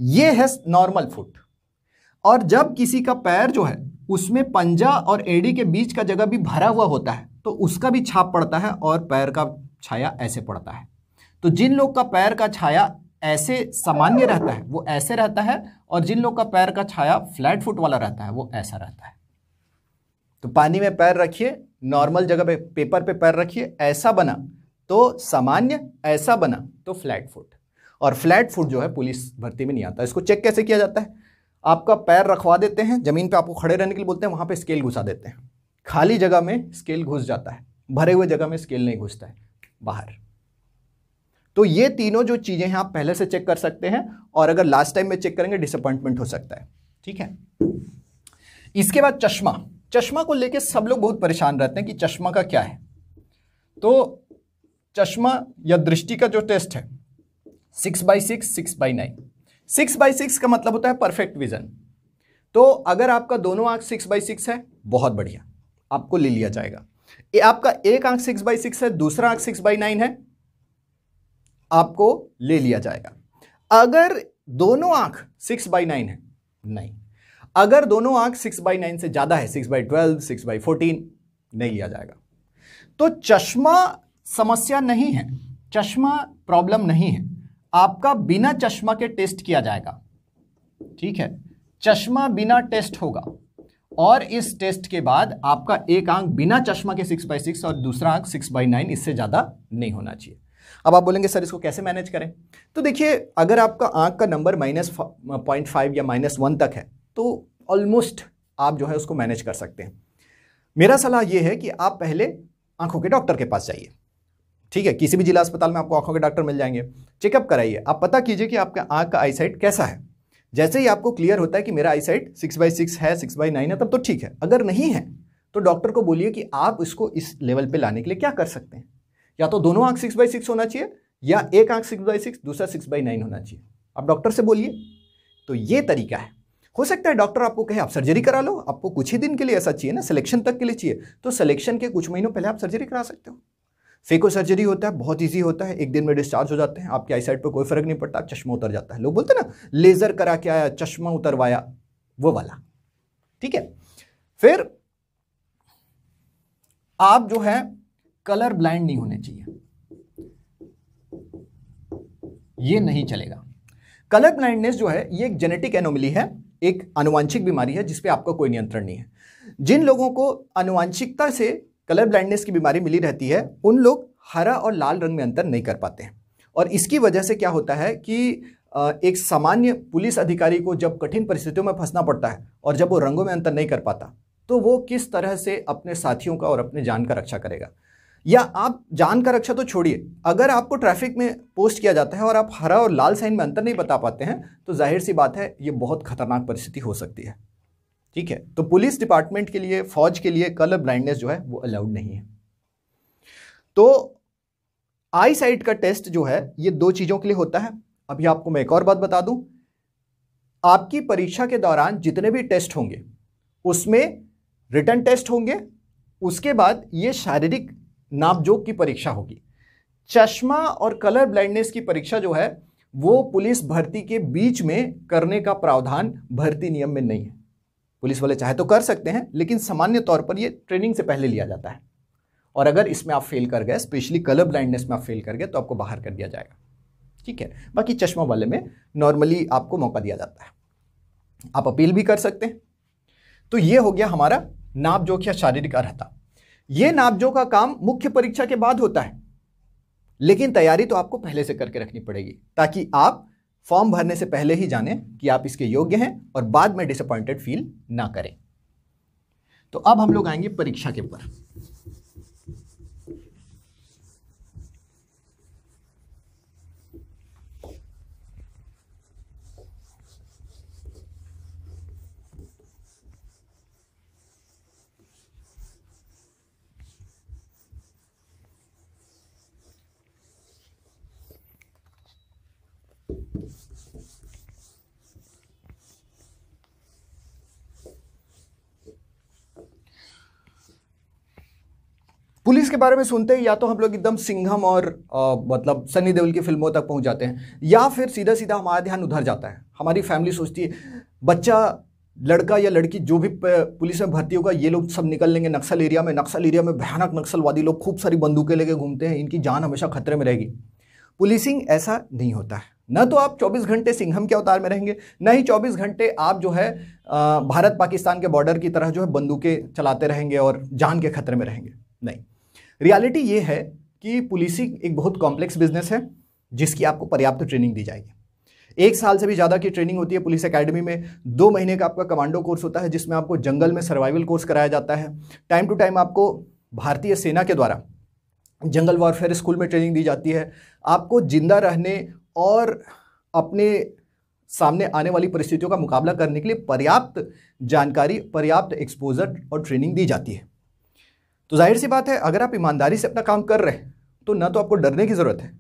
यह है नॉर्मल फुट। और जब किसी का पैर जो है उसमें पंजा और एड़ी के बीच का जगह भी भरा हुआ होता है, तो उसका भी छाप पड़ता है और पैर का छाया ऐसे पड़ता है। तो जिन लोग का पैर का छाया ऐसे सामान्य रहता है वो ऐसे रहता है, और जिन लोग का पैर का छाया फ्लैट फुट वाला रहता है वो ऐसा रहता है। तो पानी में पैर रखिए, नॉर्मल जगह पे पेपर पे पैर रखिए, ऐसा बना तो सामान्य, ऐसा बना तो फ्लैट फुट। और फ्लैट फुट जो है पुलिस भर्ती में नहीं आता। इसको चेक कैसे किया जाता है? आपका पैर रखवा देते हैं जमीन पे, आपको खड़े रहने के लिए बोलते हैं, वहां पे स्केल घुसा देते हैं। खाली जगह में स्केल घुस जाता है, भरे हुए जगह में स्केल नहीं घुसता है बाहर। तो ये तीनों जो चीजें हैं आप पहले से चेक कर सकते हैं, और अगर लास्ट टाइम में चेक करेंगे डिसअपॉइंटमेंट हो सकता है। ठीक है, इसके बाद चश्मा। चश्मा को लेके सब लोग बहुत परेशान रहते हैं कि चश्मा का क्या है। तो चश्मा या दृष्टि का जो टेस्ट है 6/6, 6/9। 6/6 का मतलब होता है परफेक्ट विजन। तो अगर आपका दोनों आंख 6/6 है, बहुत बढ़िया, आपको ले लिया जाएगा। आपका एक आंख 6/6 है, दूसरा आंख 6/9 है, आपको ले लिया जाएगा। अगर दोनों आंख 6/9 है, नहीं। अगर दोनों आंख 6/9 से ज्यादा है, 6/12, 6/14, नहीं लिया जाएगा। तो चश्मा समस्या नहीं है, चश्मा प्रॉब्लम नहीं है। आपका बिना चश्मा के टेस्ट किया जाएगा। ठीक है, चश्मा बिना टेस्ट होगा, और इस टेस्ट के बाद आपका एक आंख बिना चश्मा के 6/6 और दूसरा आंख 6/9, इससे ज्यादा नहीं होना चाहिए। अब आप बोलेंगे सर इसको कैसे मैनेज करें? तो देखिए, अगर आपका आंख का नंबर -0.5 या -1 तक है, तो ऑलमोस्ट आप जो है उसको मैनेज कर सकते हैं। मेरा सलाह यह है कि आप पहले आंखों के डॉक्टर के पास जाइए। ठीक है, किसी भी जिला अस्पताल में आपको आंखों के डॉक्टर मिल जाएंगे। चेकअप कराइए, आप पता कीजिए कि आपका आंख का आईसाइट कैसा है। जैसे ही आपको क्लियर होता है कि मेरा आईसाइट 6/6 है, 6/9 है, तब तो ठीक है। अगर नहीं है तो डॉक्टर को बोलिए कि आप इसको इस लेवल पे लाने के लिए क्या कर सकते हैं। या तो दोनों आंख 6/6 होना चाहिए, या एक आंख 6/6 दूसरा 6/9 होना चाहिए। आप डॉक्टर से बोलिए। तो ये तरीका है। हो सकता है डॉक्टर आपको कहे आप सर्जरी करा लो, आपको कुछ ही दिन के लिए ऐसा चाहिए ना, सिलेक्शन तक के लिए चाहिए, तो सिलेक्शन के कुछ महीनों पहले आप सर्जरी करा सकते हो। फेको सर्जरी होता है, बहुत इजी होता है, 1 दिन में डिस्चार्ज हो जाते हैं, आपके आईसाइट पर कोई फर्क नहीं पड़ता, चश्मा उतर जाता है। लोग बोलते हैं ना लेजर करा के आया चश्मा उतरवाया, वो वाला। ठीक है, फिर आप जो है कलर ब्लाइंड नहीं होने चाहिए, ये नहीं चलेगा। कलर ब्लाइंडनेस जो है ये एक जेनेटिक एनोमली है, एक आनुवांशिक बीमारी है जिस पे आपका कोई नियंत्रण नहीं है। जिन लोगों को आनुवांशिकता से कलर ब्लाइंडनेस की बीमारी मिली रहती है, उन लोग हरा और लाल रंग में अंतर नहीं कर पाते हैं। और इसकी वजह से क्या होता है कि एक सामान्य पुलिस अधिकारी को जब कठिन परिस्थितियों में फंसना पड़ता है और जब वो रंगों में अंतर नहीं कर पाता, तो वो किस तरह से अपने साथियों का और अपने जान का रक्षा करेगा। या आप जान का रक्षा तो छोड़िए, अगर आपको ट्रैफिक में पोस्ट किया जाता है और आप हरा और लाल साइन में अंतर नहीं बता पाते हैं, तो जाहिर सी बात है ये बहुत खतरनाक परिस्थिति हो सकती है। ठीक है, तो पुलिस डिपार्टमेंट के लिए, फौज के लिए कलर ब्लाइंडनेस जो है वो अलाउड नहीं है। तो आई साइट का टेस्ट जो है ये 2 चीजों के लिए होता है। अभी आपको मैं एक और बात बता दूं, आपकी परीक्षा के दौरान जितने भी टेस्ट होंगे उसमें रिटन टेस्ट होंगे, उसके बाद ये शारीरिक नापजोक की परीक्षा होगी। चश्मा और कलर ब्लाइंडनेस की परीक्षा जो है वो पुलिस भर्ती के बीच में करने का प्रावधान भर्ती नियम में नहीं है। पुलिस वाले चाहे तो कर सकते हैं, लेकिन सामान्य तौर पर ये ट्रेनिंग से पहले लिया जाता है। और अगर इसमें आप फेल कर गए, स्पेशली कलर ब्लाइंडनेस में आप फेल कर गए, तो आपको बाहर कर दिया जाएगा। ठीक है, बाकी चश्मा वाले में नॉर्मली आपको मौका दिया जाता है, आप अपील भी कर सकते हैं। तो ये हो गया हमारा नापजोक या शारीरिक अर्हता। ये नापजोक का काम मुख्य परीक्षा के बाद होता है, लेकिन तैयारी तो आपको पहले से करके रखनी पड़ेगी, ताकि आप फॉर्म भरने से पहले ही जाने कि आप इसके योग्य हैं और बाद में डिसअपॉइंटेड फील ना करें। तो अब हम लोग आएंगे परीक्षा के ऊपर। पुलिस के बारे में सुनते ही या तो हम लोग एकदम सिंघम और मतलब सनी देओल की फिल्मों तक पहुंच जाते हैं, या फिर सीधा सीधा हमारा ध्यान उधर जाता है। हमारी फैमिली सोचती है बच्चा, लड़का या लड़की जो भी पुलिस में भर्ती होगा, ये लोग सब निकल लेंगे नक्सल एरिया में। नक्सल एरिया में भयानक नक्सलवादी लोग खूब सारी बंदूकें लेके घूमते हैं, इनकी जान हमेशा खतरे में रहेगी। पुलिसिंग ऐसा नहीं होता है। न तो आप 24 घंटे सिंघम के अवतार में रहेंगे, न ही 24 घंटे आप जो है भारत पाकिस्तान के बॉर्डर की तरह जो है बंदूकें चलाते रहेंगे और जान के खतरे में रहेंगे। नहीं, रियलिटी ये है कि पुलिसिंग एक बहुत कॉम्प्लेक्स बिजनेस है जिसकी आपको पर्याप्त ट्रेनिंग दी जाएगी। 1 साल से भी ज़्यादा की ट्रेनिंग होती है पुलिस एकेडमी में। 2 महीने का आपका कमांडो कोर्स होता है जिसमें आपको जंगल में सर्वाइवल कोर्स कराया जाता है। टाइम टू टाइम आपको भारतीय सेना के द्वारा जंगल वॉरफेयर स्कूल में ट्रेनिंग दी जाती है। आपको जिंदा रहने और अपने सामने आने वाली परिस्थितियों का मुकाबला करने के लिए पर्याप्त जानकारी, पर्याप्त एक्सपोजर और ट्रेनिंग दी जाती है। तो जाहिर सी बात है, अगर आप ईमानदारी से अपना काम कर रहे हैं तो ना तो आपको डरने की ज़रूरत है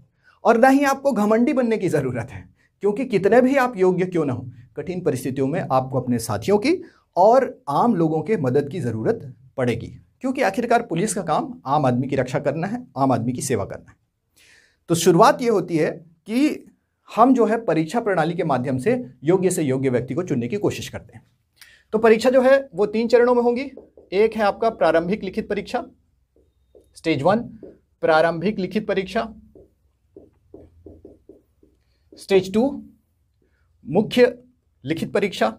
और ना ही आपको घमंडी बनने की ज़रूरत है, क्योंकि कितने भी आप योग्य क्यों ना हो, कठिन परिस्थितियों में आपको अपने साथियों की और आम लोगों के मदद की ज़रूरत पड़ेगी, क्योंकि आखिरकार पुलिस का काम आम आदमी की रक्षा करना है, आम आदमी की सेवा करना है। तो शुरुआत ये होती है कि हम जो है परीक्षा प्रणाली के माध्यम से योग्य व्यक्ति को चुनने की कोशिश करते हैं। तो परीक्षा जो है वो 3 चरणों में होंगी। एक है आपका प्रारंभिक लिखित परीक्षा, स्टेज 1 प्रारंभिक लिखित परीक्षा। स्टेज 2 मुख्य लिखित परीक्षा।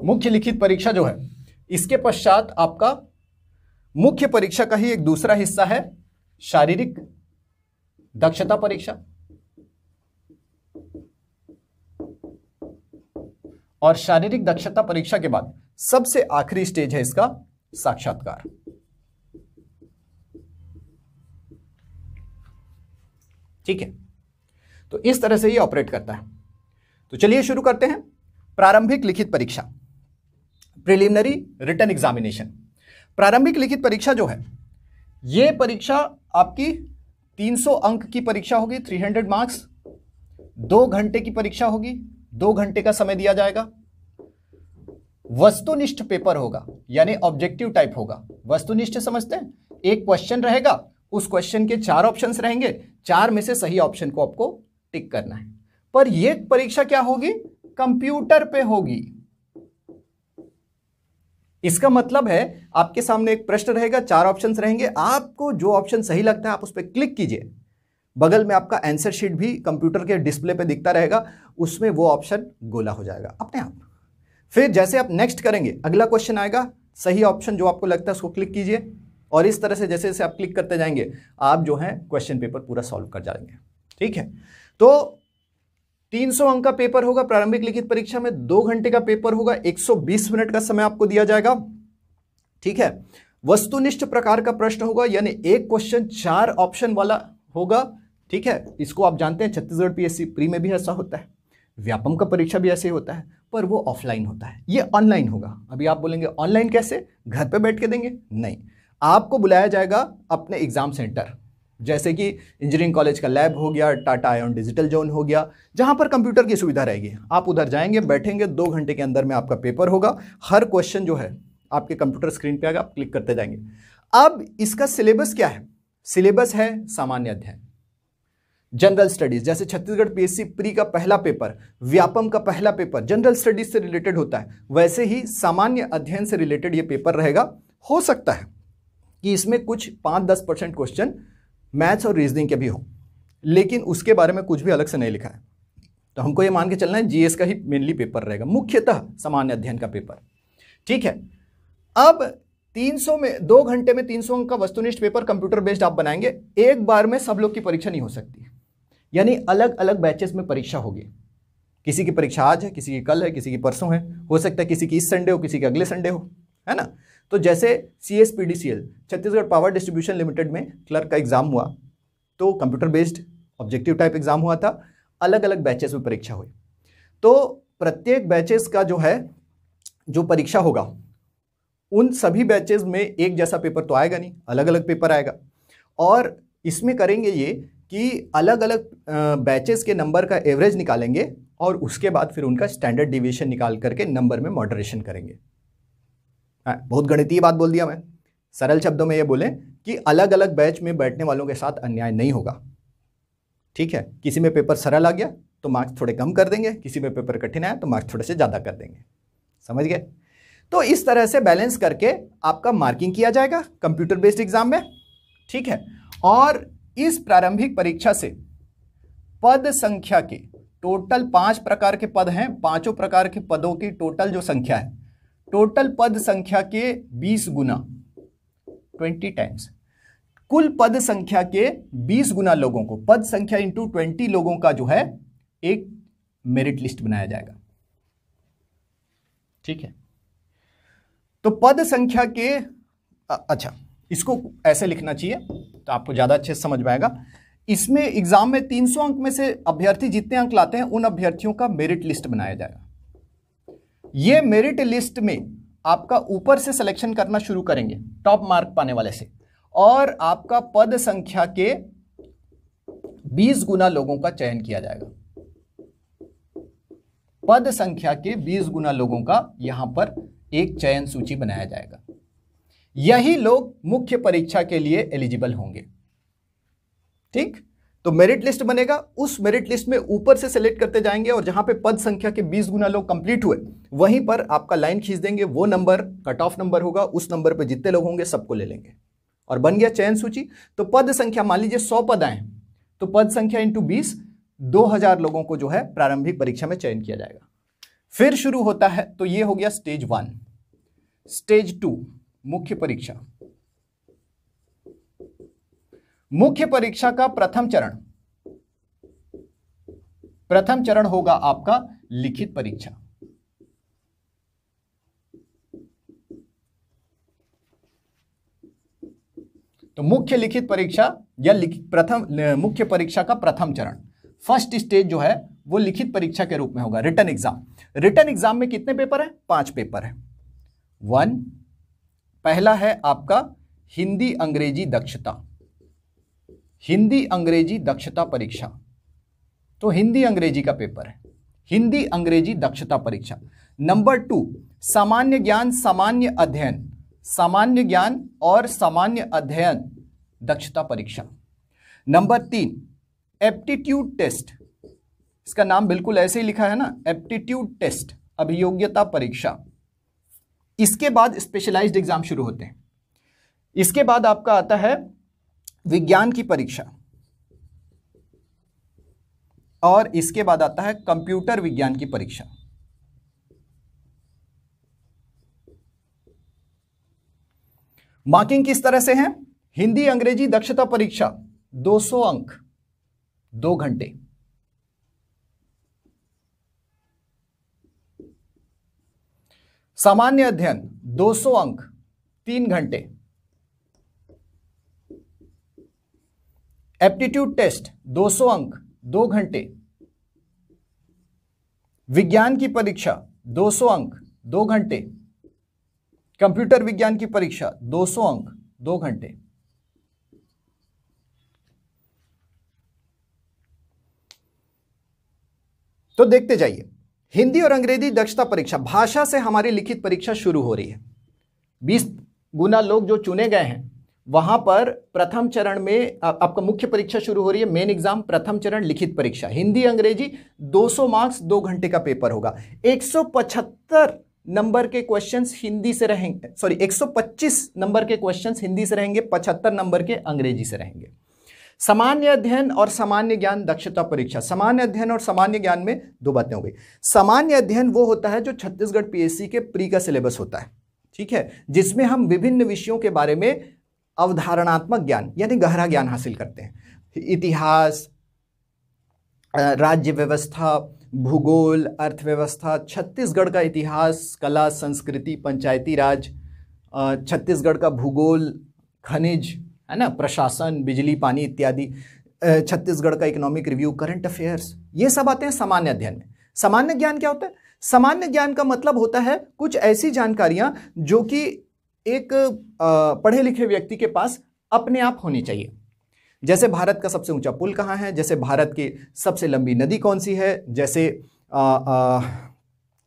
मुख्य लिखित परीक्षा जो है, इसके पश्चात आपका मुख्य परीक्षा का ही एक दूसरा हिस्सा है शारीरिक दक्षता परीक्षा, और शारीरिक दक्षता परीक्षा के बाद सबसे आखिरी स्टेज है इसका साक्षात्कार। ठीक है, तो इस तरह से ये ऑपरेट करता है। तो चलिए शुरू करते हैं। प्रारंभिक लिखित परीक्षा, प्रिलिमिनरी रिटन एग्जामिनेशन। प्रारंभिक लिखित परीक्षा जो है, ये परीक्षा आपकी 300 अंक की परीक्षा होगी, 300 मार्क्स। 2 घंटे की परीक्षा होगी, 2 घंटे का समय दिया जाएगा। वस्तुनिष्ठ पेपर होगा, यानी ऑब्जेक्टिव टाइप होगा। वस्तुनिष्ठ समझते हैं? एक क्वेश्चन रहेगा, उस क्वेश्चन के 4 ऑप्शंस रहेंगे, 4 में से सही ऑप्शन को आपको टिक करना है। पर यह परीक्षा क्या होगी? कंप्यूटर पे होगी। इसका मतलब है आपके सामने एक प्रश्न रहेगा, 4 ऑप्शंस रहेंगे, आपको जो ऑप्शन सही लगता है आप उस पर क्लिक कीजिए। बगल में आपका आंसर शीट भी कंप्यूटर के डिस्प्ले पे दिखता रहेगा, उसमें वो ऑप्शन गोला हो जाएगा अपने आप। फिर जैसे आप नेक्स्ट करेंगे, अगला क्वेश्चन आएगा, सही ऑप्शन जो आपको लगता है उसको क्लिक कीजिए, और इस तरह से जैसे जैसे आप क्लिक करते जाएंगे आप जो है क्वेश्चन पेपर पूरा सॉल्व कर जाएंगे। ठीक है, तो 300 अंक का पेपर होगा प्रारंभिक लिखित परीक्षा में, 2 घंटे का पेपर होगा, 120 मिनट का समय आपको दिया जाएगा। ठीक है, वस्तुनिष्ठ प्रकार का प्रश्न होगा, यानी एक क्वेश्चन 4 ऑप्शन वाला होगा। ठीक है, इसको आप जानते हैं छत्तीसगढ़ पीएससी प्री में भी ऐसा होता है, व्यापम का परीक्षा भी ऐसे होता है, पर वो ऑफलाइन होता है, ये ऑनलाइन होगा। अभी आप बोलेंगे ऑनलाइन कैसे, घर पे बैठ के देंगे? नहीं, आपको बुलाया जाएगा अपने एग्जाम सेंटर, जैसे कि इंजीनियरिंग कॉलेज का लैब हो गया, टाटा आयोन डिजिटल जोन हो गया, जहां पर कंप्यूटर की सुविधा रहेगी। आप उधर जाएंगे, बैठेंगे, 2 घंटे के अंदर में आपका पेपर होगा। हर क्वेश्चन जो है आपके कंप्यूटर स्क्रीन पे आएगा, आप क्लिक करते जाएंगे। अब इसका सिलेबस क्या है? सिलेबस है सामान्य अध्ययन, जनरल स्टडीज, जैसे छत्तीसगढ़ पीएससी प्री का पहला पेपर, व्यापम का पहला पेपर जनरल स्टडीज से रिलेटेड होता है, वैसे ही सामान्य अध्ययन से रिलेटेड ये पेपर रहेगा। हो सकता है कि इसमें कुछ 5-10% क्वेश्चन मैथ्स और रीजनिंग के भी हो, लेकिन उसके बारे में कुछ भी अलग से नहीं लिखा है। तो हमको ये मान के चलना है जीएस का ही मेनली पेपर रहेगा, मुख्यतः सामान्य अध्ययन का पेपर। ठीक है, अब 300 में 2 घंटे में 300 अंक का वस्तुनिष्ठ पेपर कंप्यूटर बेस्ड आप बनाएंगे। एक बार में सब लोग की परीक्षा नहीं हो सकती, यानी अलग अलग बैचेस में परीक्षा होगी। किसी की परीक्षा आज है, किसी की कल है, किसी की परसों है, हो सकता है किसी की इस संडे हो, किसी की अगले संडे हो, है ना। तो जैसे CSPDCL Chhattisgarh power distribution limited में क्लर्क का एग्जाम हुआ, तो computer based objective type exam हुआ था, अलग अलग बैचेस में परीक्षा हुई। तो प्रत्येक बैचेस का जो है जो परीक्षा होगा, उन सभी बैचेस में एक जैसा पेपर तो आएगा नहीं, अलग अलग पेपर आएगा। और इसमें करेंगे ये कि अलग अलग बैचेस के नंबर का एवरेज निकालेंगे और उसके बाद फिर उनका स्टैंडर्ड डिवीजन निकाल करके नंबर में मॉडरेशन करेंगे। बहुत गणितीय बात बोल दिया मैं। सरल शब्दों में ये बोलें कि अलग अलग बैच में बैठने वालों के साथ अन्याय नहीं होगा। ठीक है, किसी में पेपर सरल आ गया तो मार्क्स थोड़े कम कर देंगे, किसी में पेपर कठिन आया तो मार्क्स थोड़े से ज़्यादा कर देंगे। समझ गए? तो इस तरह से बैलेंस करके आपका मार्किंग किया जाएगा कंप्यूटर बेस्ड एग्जाम में। ठीक है, और इस प्रारंभिक परीक्षा से पद संख्या के टोटल 5 प्रकार के पद हैं, 5 प्रकार के पदों की टोटल जो संख्या है, टोटल पद संख्या के 20 गुना 20 टाइम्स, कुल पद संख्या के 20 गुना लोगों को, पद संख्या इंटू 20 लोगों का जो है एक मेरिट लिस्ट बनाया जाएगा। ठीक है, तो पद संख्या के अच्छा, इसको ऐसे लिखना चाहिए तो आपको ज्यादा अच्छे से समझ में आएगा। इसमें एग्जाम में 300 अंक में से अभ्यर्थी जितने अंक लाते हैं उन अभ्यर्थियों का मेरिट लिस्ट बनाया जाएगा। ये मेरिट लिस्ट में आपका ऊपर से सिलेक्शन करना शुरू करेंगे टॉप मार्क पाने वाले से, और आपका पद संख्या के 20 गुना लोगों का चयन किया जाएगा। पद संख्या के 20 गुना लोगों का यहां पर एक चयन सूची बनाया जाएगा। यही लोग मुख्य परीक्षा के लिए एलिजिबल होंगे। ठीक, तो मेरिट लिस्ट बनेगा, उस मेरिट लिस्ट में ऊपर से सेलेक्ट करते जाएंगे और जहां पे पद संख्या के 20 गुना लोग कंप्लीट हुए वहीं पर आपका लाइन खींच देंगे, वो नंबर कट ऑफ नंबर होगा, उस नंबर पे जितने लोग होंगे सबको ले लेंगे और बन गया चयन सूची। तो पद संख्या मान लीजिए 100 पद आए तो पद संख्या इंटू 20 2000 लोगों को जो है प्रारंभिक परीक्षा में चयन किया जाएगा। फिर शुरू होता है, तो ये हो गया स्टेज 1। स्टेज 2 मुख्य परीक्षा। मुख्य परीक्षा का प्रथम चरण होगा आपका लिखित परीक्षा। तो मुख्य लिखित परीक्षा या मुख्य परीक्षा का प्रथम चरण, फर्स्ट स्टेज जो है वो लिखित परीक्षा के रूप में होगा, रिटन एग्जाम। रिटन एग्जाम में कितने पेपर है? 5 पेपर है। 1 पहला है आपका हिंदी अंग्रेजी दक्षता, हिंदी अंग्रेजी दक्षता परीक्षा। तो हिंदी अंग्रेजी का पेपर है, हिंदी अंग्रेजी दक्षता परीक्षा। नंबर 2 सामान्य ज्ञान सामान्य अध्ययन, सामान्य ज्ञान और सामान्य अध्ययन दक्षता परीक्षा। नंबर 3 एप्टीट्यूड टेस्ट, इसका नाम बिल्कुल ऐसे ही लिखा है ना, एप्टीट्यूड टेस्ट, अभियोग्यता परीक्षा। इसके बाद स्पेशलाइज्ड एग्जाम शुरू होते हैं। इसके बाद आपका आता है विज्ञान की परीक्षा, और इसके बाद आता है कंप्यूटर विज्ञान की परीक्षा। मार्किंग किस तरह से है? हिंदी अंग्रेजी दक्षता परीक्षा 200 अंक 2 घंटे, सामान्य अध्ययन 200 अंक 3 घंटे, एप्टीट्यूड टेस्ट 200 अंक 2 घंटे, विज्ञान की परीक्षा 200 अंक 2 घंटे, कंप्यूटर विज्ञान की परीक्षा 200 अंक 2 घंटे। तो देखते जाइए, हिंदी और अंग्रेजी दक्षता परीक्षा, भाषा से हमारी लिखित परीक्षा शुरू हो रही है। 20 गुना लोग जो चुने गए हैं वहां पर प्रथम चरण में आपका मुख्य परीक्षा शुरू हो रही है, मेन एग्जाम, प्रथम चरण लिखित परीक्षा। हिंदी अंग्रेजी 200 मार्क्स 2 घंटे का पेपर होगा। 175 नंबर के क्वेश्चंस हिंदी से रहेंगे, 125 नंबर के क्वेश्चंस हिंदी से रहेंगे, 75 नंबर के अंग्रेजी से रहेंगे। सामान्य अध्ययन और सामान्य ज्ञान दक्षता परीक्षा। सामान्य अध्ययन और सामान्य ज्ञान में 2 बातें हो गई। सामान्य अध्ययन वो होता है जो छत्तीसगढ़ पीएससी के प्री का सिलेबस होता है, ठीक है, जिसमें हम विभिन्न विषयों के बारे में अवधारणात्मक ज्ञान यानी गहरा ज्ञान हासिल करते हैं। इतिहास, राज्य व्यवस्था, भूगोल, अर्थव्यवस्था, छत्तीसगढ़ का इतिहास, कला, संस्कृति, पंचायती राज, छत्तीसगढ़ का भूगोल, खनिज, है ना, प्रशासन, बिजली, पानी इत्यादि, छत्तीसगढ़ का इकोनॉमिक रिव्यू, करंट अफेयर्स, ये सब आते हैं सामान्य अध्ययन में। सामान्य ज्ञान क्या होता है? सामान्य ज्ञान का मतलब होता है कुछ ऐसी जानकारियां जो कि एक पढ़े लिखे व्यक्ति के पास अपने आप होनी चाहिए। जैसे भारत का सबसे ऊंचा पुल कहाँ है, जैसे भारत की सबसे लंबी नदी कौन सी है, जैसे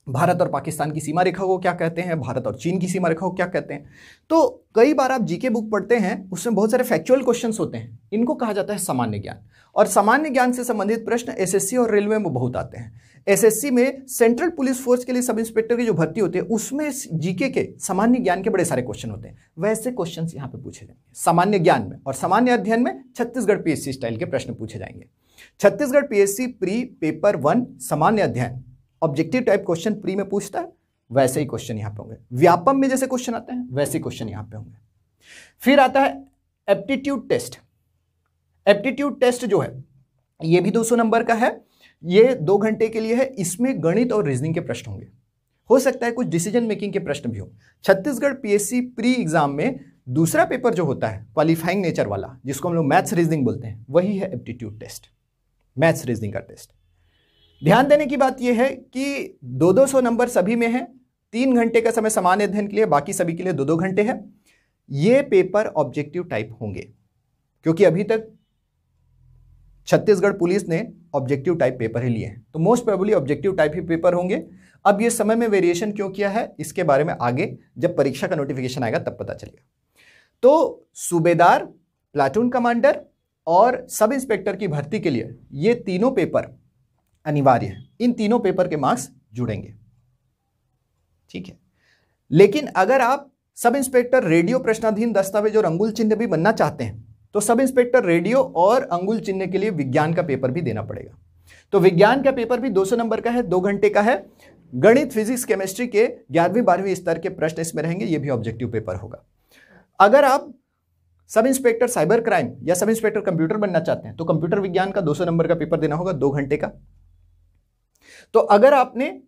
भारत और पाकिस्तान की सीमा रेखा को क्या कहते हैं, भारत और चीन की सीमा रेखा को क्या कहते हैं। तो कई बार आप जीके बुक पढ़ते हैं, उसमें बहुत सारे फैक्चुअल क्वेश्चंस होते हैं, इनको कहा जाता है सामान्य ज्ञान। और सामान्य ज्ञान से संबंधित प्रश्न एसएससी और रेलवे में बहुत आते हैं। एसएससी में सेंट्रल पुलिस फोर्स के लिए सब इंस्पेक्टर की जो भर्ती होती है उसमें जीके के सामान्य ज्ञान के बड़े सारे क्वेश्चन होते हैं, वैसे क्वेश्चन यहाँ पे पूछे जाएंगे सामान्य ज्ञान में। और सामान्य अध्ययन में छत्तीसगढ़ पीएससी स्टाइल के प्रश्न पूछे जाएंगे। छत्तीसगढ़ पीएससी प्री पेपर 1 सामान्य अध्ययन ऑब्जेक्टिव टाइप क्वेश्चन प्री में पूछता है, वैसे ही क्वेश्चन यहाँ पे होंगे। व्यापम में जैसे क्वेश्चन आते हैं वैसे क्वेश्चन यहाँ पे होंगे। फिर आता है एप्टीट्यूड टेस्ट। एप्टीट्यूड टेस्ट जो है ये भी 200 नंबर का है, ये 2 घंटे के लिए है। इसमें गणित और रीजनिंग के प्रश्न होंगे, हो सकता है कुछ डिसीजन मेकिंग के प्रश्न भी हो। छत्तीसगढ़ पीएससी प्री एग्जाम में दूसरा पेपर जो होता है क्वालिफाइंग नेचर वाला, जिसको हम लोग मैथ्स रीजनिंग बोलते हैं, वही है एप्टीट्यूड टेस्ट, मैथ्स रीजनिंग का टेस्ट। ध्यान देने की बात यह है कि 200 नंबर सभी में है। 3 घंटे का समय सामान्य अध्ययन के लिए, बाकी सभी के लिए 2-2 घंटे है। ये पेपर ऑब्जेक्टिव टाइप होंगे, क्योंकि अभी तक छत्तीसगढ़ पुलिस ने ऑब्जेक्टिव टाइप पेपर ही लिए हैं, तो मोस्ट प्रोबेबली ऑब्जेक्टिव टाइप ही पेपर होंगे। अब ये समय में वेरिएशन क्यों किया है, इसके बारे में आगे जब परीक्षा का नोटिफिकेशन आएगा तब पता चलेगा। तो सूबेदार, प्लाटून कमांडर और सब इंस्पेक्टर की भर्ती के लिए ये तीनों पेपर अनिवार्य है। इन तीनों पेपर के मार्क्स जुड़ेंगे, ठीक है। लेकिन अगर आप सब इंस्पेक्टर रेडियो प्रश्नाधीन दस्तावेज और अंगुल चिन्ह भी बनना चाहते हैं तो सब इंस्पेक्टर रेडियो और अंगुल चिन्ह के लिए विज्ञान का पेपर भी देना पड़ेगा। तो विज्ञान का पेपर भी 200 नंबर का है, 2 घंटे का है। गणित, फिजिक्स, केमिस्ट्री के 11वीं 12वीं स्तर के प्रश्न इसमें रहेंगे, ये भी ऑब्जेक्टिव पेपर होगा। अगर आप सब इंस्पेक्टर साइबर क्राइम या सब इंस्पेक्टर कंप्यूटर बनना चाहते हैं तो कंप्यूटर विज्ञान का 200 नंबर का पेपर देना होगा, 2 घंटे का। तो अगर आपने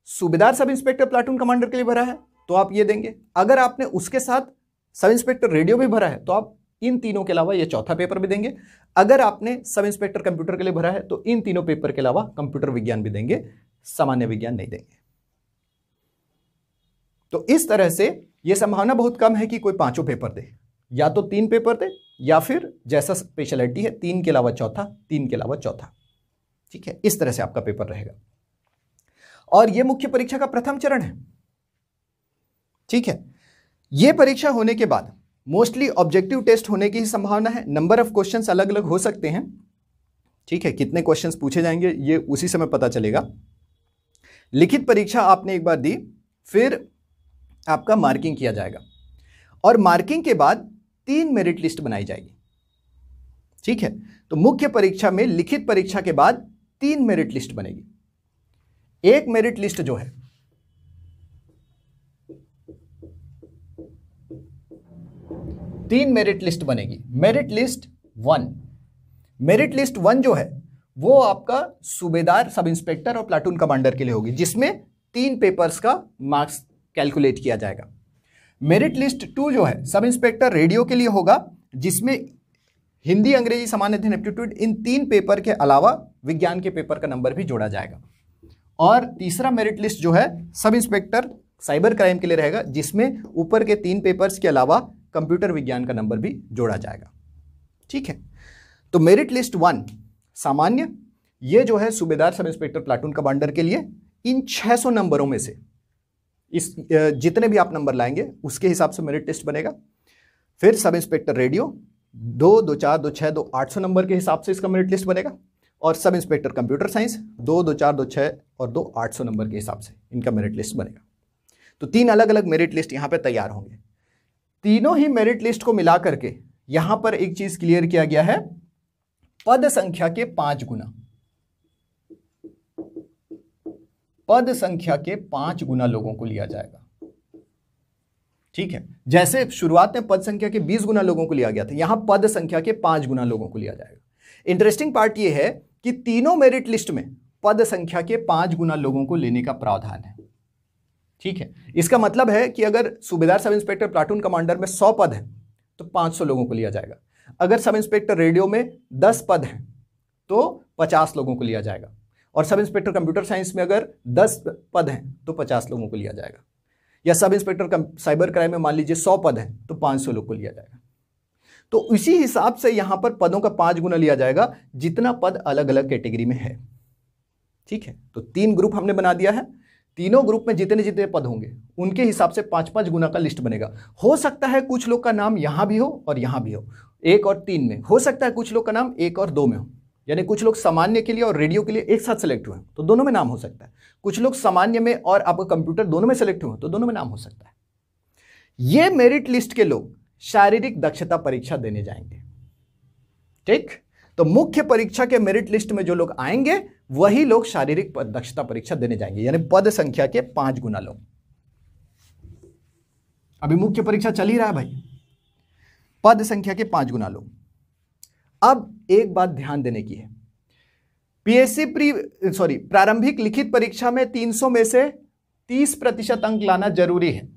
सूबेदार सब इंस्पेक्टर प्लाटून कमांडर के लिए भरा है तो आप ये देंगे। अगर आपने उसके साथ सब इंस्पेक्टर रेडियो भी भरा है तो आप इन तीनों के अलावा ये चौथा पेपर भी देंगे। अगर आपने सब इंस्पेक्टर कंप्यूटर के लिए भरा है तो इन तीनों पेपर के अलावा कंप्यूटर विज्ञान भी देंगे, सामान्य विज्ञान नहीं देंगे। तो इस तरह से यह संभावना बहुत कम है कि कोई 5 पेपर दे, या तो 3 पेपर दे या फिर जैसा स्पेशलिटी है 3 के अलावा चौथा, 3 के अलावा चौथा, ठीक है। इस तरह से आपका पेपर रहेगा और यह मुख्य परीक्षा का प्रथम चरण है, ठीक है। यह परीक्षा होने के बाद मोस्टली ऑब्जेक्टिव टेस्ट होने की ही संभावना है। नंबर ऑफ क्वेश्चंस अलग अलग हो सकते हैं, ठीक है। कितने क्वेश्चंस पूछे जाएंगे ये उसी समय पता चलेगा। लिखित परीक्षा आपने एक बार दी, फिर आपका मार्किंग किया जाएगा और मार्किंग के बाद 3 मेरिट लिस्ट बनाई जाएगी, ठीक है। तो मुख्य परीक्षा में लिखित परीक्षा के बाद 3 मेरिट लिस्ट बनेगी। एक मेरिट लिस्ट जो है तीन मेरिट लिस्ट बनेगी। मेरिट लिस्ट 1, मेरिट लिस्ट 1 जो है वो आपका सूबेदार, सब इंस्पेक्टर और प्लाटून कमांडर के लिए होगी, जिसमें 3 पेपर्स का मार्क्स कैलकुलेट किया जाएगा। मेरिट लिस्ट 2 जो है सब इंस्पेक्टर रेडियो के लिए होगा, जिसमें हिंदी, अंग्रेजी, सामान्य अध्ययन, एप्टीट्यूड, इन 3 पेपर के अलावा विज्ञान के पेपर का नंबर भी जोड़ा जाएगा। और तीसरा मेरिट लिस्ट जो है सब इंस्पेक्टर साइबर क्राइम के लिए रहेगा, जिसमें ऊपर के 3 पेपर्स के अलावा कंप्यूटर विज्ञान का नंबर भी जोड़ा जाएगा, ठीक है। तो मेरिट लिस्ट 1 सामान्य, ये जो है सूबेदार, सब इंस्पेक्टर, प्लाटून कमांडर के लिए, इन 600 नंबरों में से इस जितने भी आप नंबर लाएंगे उसके हिसाब से मेरिट लिस्ट बनेगा। फिर सब इंस्पेक्टर रेडियो 2, 2, 4, 2, 6, 2, 800 नंबर के हिसाब से इसका मेरिट लिस्ट बनेगा। और सब इंस्पेक्टर कंप्यूटर साइंस 2, 2, 4, 2, 6 और 2, 800 नंबर के हिसाब से इनका मेरिट लिस्ट बनेगा। तो 3 अलग अलग मेरिट लिस्ट यहां पे तैयार होंगे। तीनों ही मेरिट लिस्ट को मिला करके यहां पर एक चीज क्लियर किया गया है, पद संख्या के 5 गुना, पद संख्या के 5 गुना लोगों को लिया जाएगा, ठीक है। जैसे शुरुआत में पद संख्या के 20 गुना लोगों को लिया गया था, यहां पद संख्या के 5 गुना लोगों को लिया जाएगा। इंटरेस्टिंग पार्ट यह है कि तीनों मेरिट लिस्ट में पद संख्या के 5 गुना लोगों को लेने का प्रावधान है, ठीक है। इसका मतलब है कि अगर सूबेदार, सब इंस्पेक्टर, प्लाटून कमांडर में 100 पद हैं तो 500 लोगों को लिया जाएगा। अगर सब इंस्पेक्टर रेडियो में 10 पद हैं तो 50 लोगों को लिया जाएगा। और सब इंस्पेक्टर कंप्यूटर साइंस में अगर 10 पद हैं तो 50 लोगों को लिया जाएगा। या सब इंस्पेक्टर साइबर क्राइम में मान लीजिए 100 पद हैं तो 500 लोग को लिया जाएगा। तो इसी हिसाब से यहां पर पदों का 5 गुना लिया जाएगा जितना पद अलग अलग कैटेगरी में है। ठीक है, तो 3 ग्रुप हमने बना दिया है, तीनों ग्रुप में जितने जितने पद होंगे उनके हिसाब से 5-5 गुना का लिस्ट बनेगा। हो सकता है कुछ लोग का नाम यहां भी हो और यहां भी हो, 1 और 3 में। हो सकता है कुछ लोग का नाम 1 और 2 में हो, यानी कुछ लोग सामान्य के लिए और रेडियो के लिए एक साथ सेलेक्ट हुए तो दोनों में नाम हो सकता है। कुछ लोग सामान्य में और आपका कंप्यूटर दोनों में सेलेक्ट हुए तो दोनों में नाम हो सकता है। ये मेरिट लिस्ट के लोग शारीरिक दक्षता परीक्षा देने जाएंगे। ठीक, तो मुख्य परीक्षा के मेरिट लिस्ट में जो लोग आएंगे वही लोग शारीरिक दक्षता परीक्षा देने जाएंगे, यानी पद संख्या के 5 गुना लोग। अभी मुख्य परीक्षा चल ही रहा है भाई, पद संख्या के 5 गुना लोग। अब एक बात ध्यान देने की है, पीएससी प्रारंभिक लिखित परीक्षा में 300 में से 30% अंक लाना जरूरी है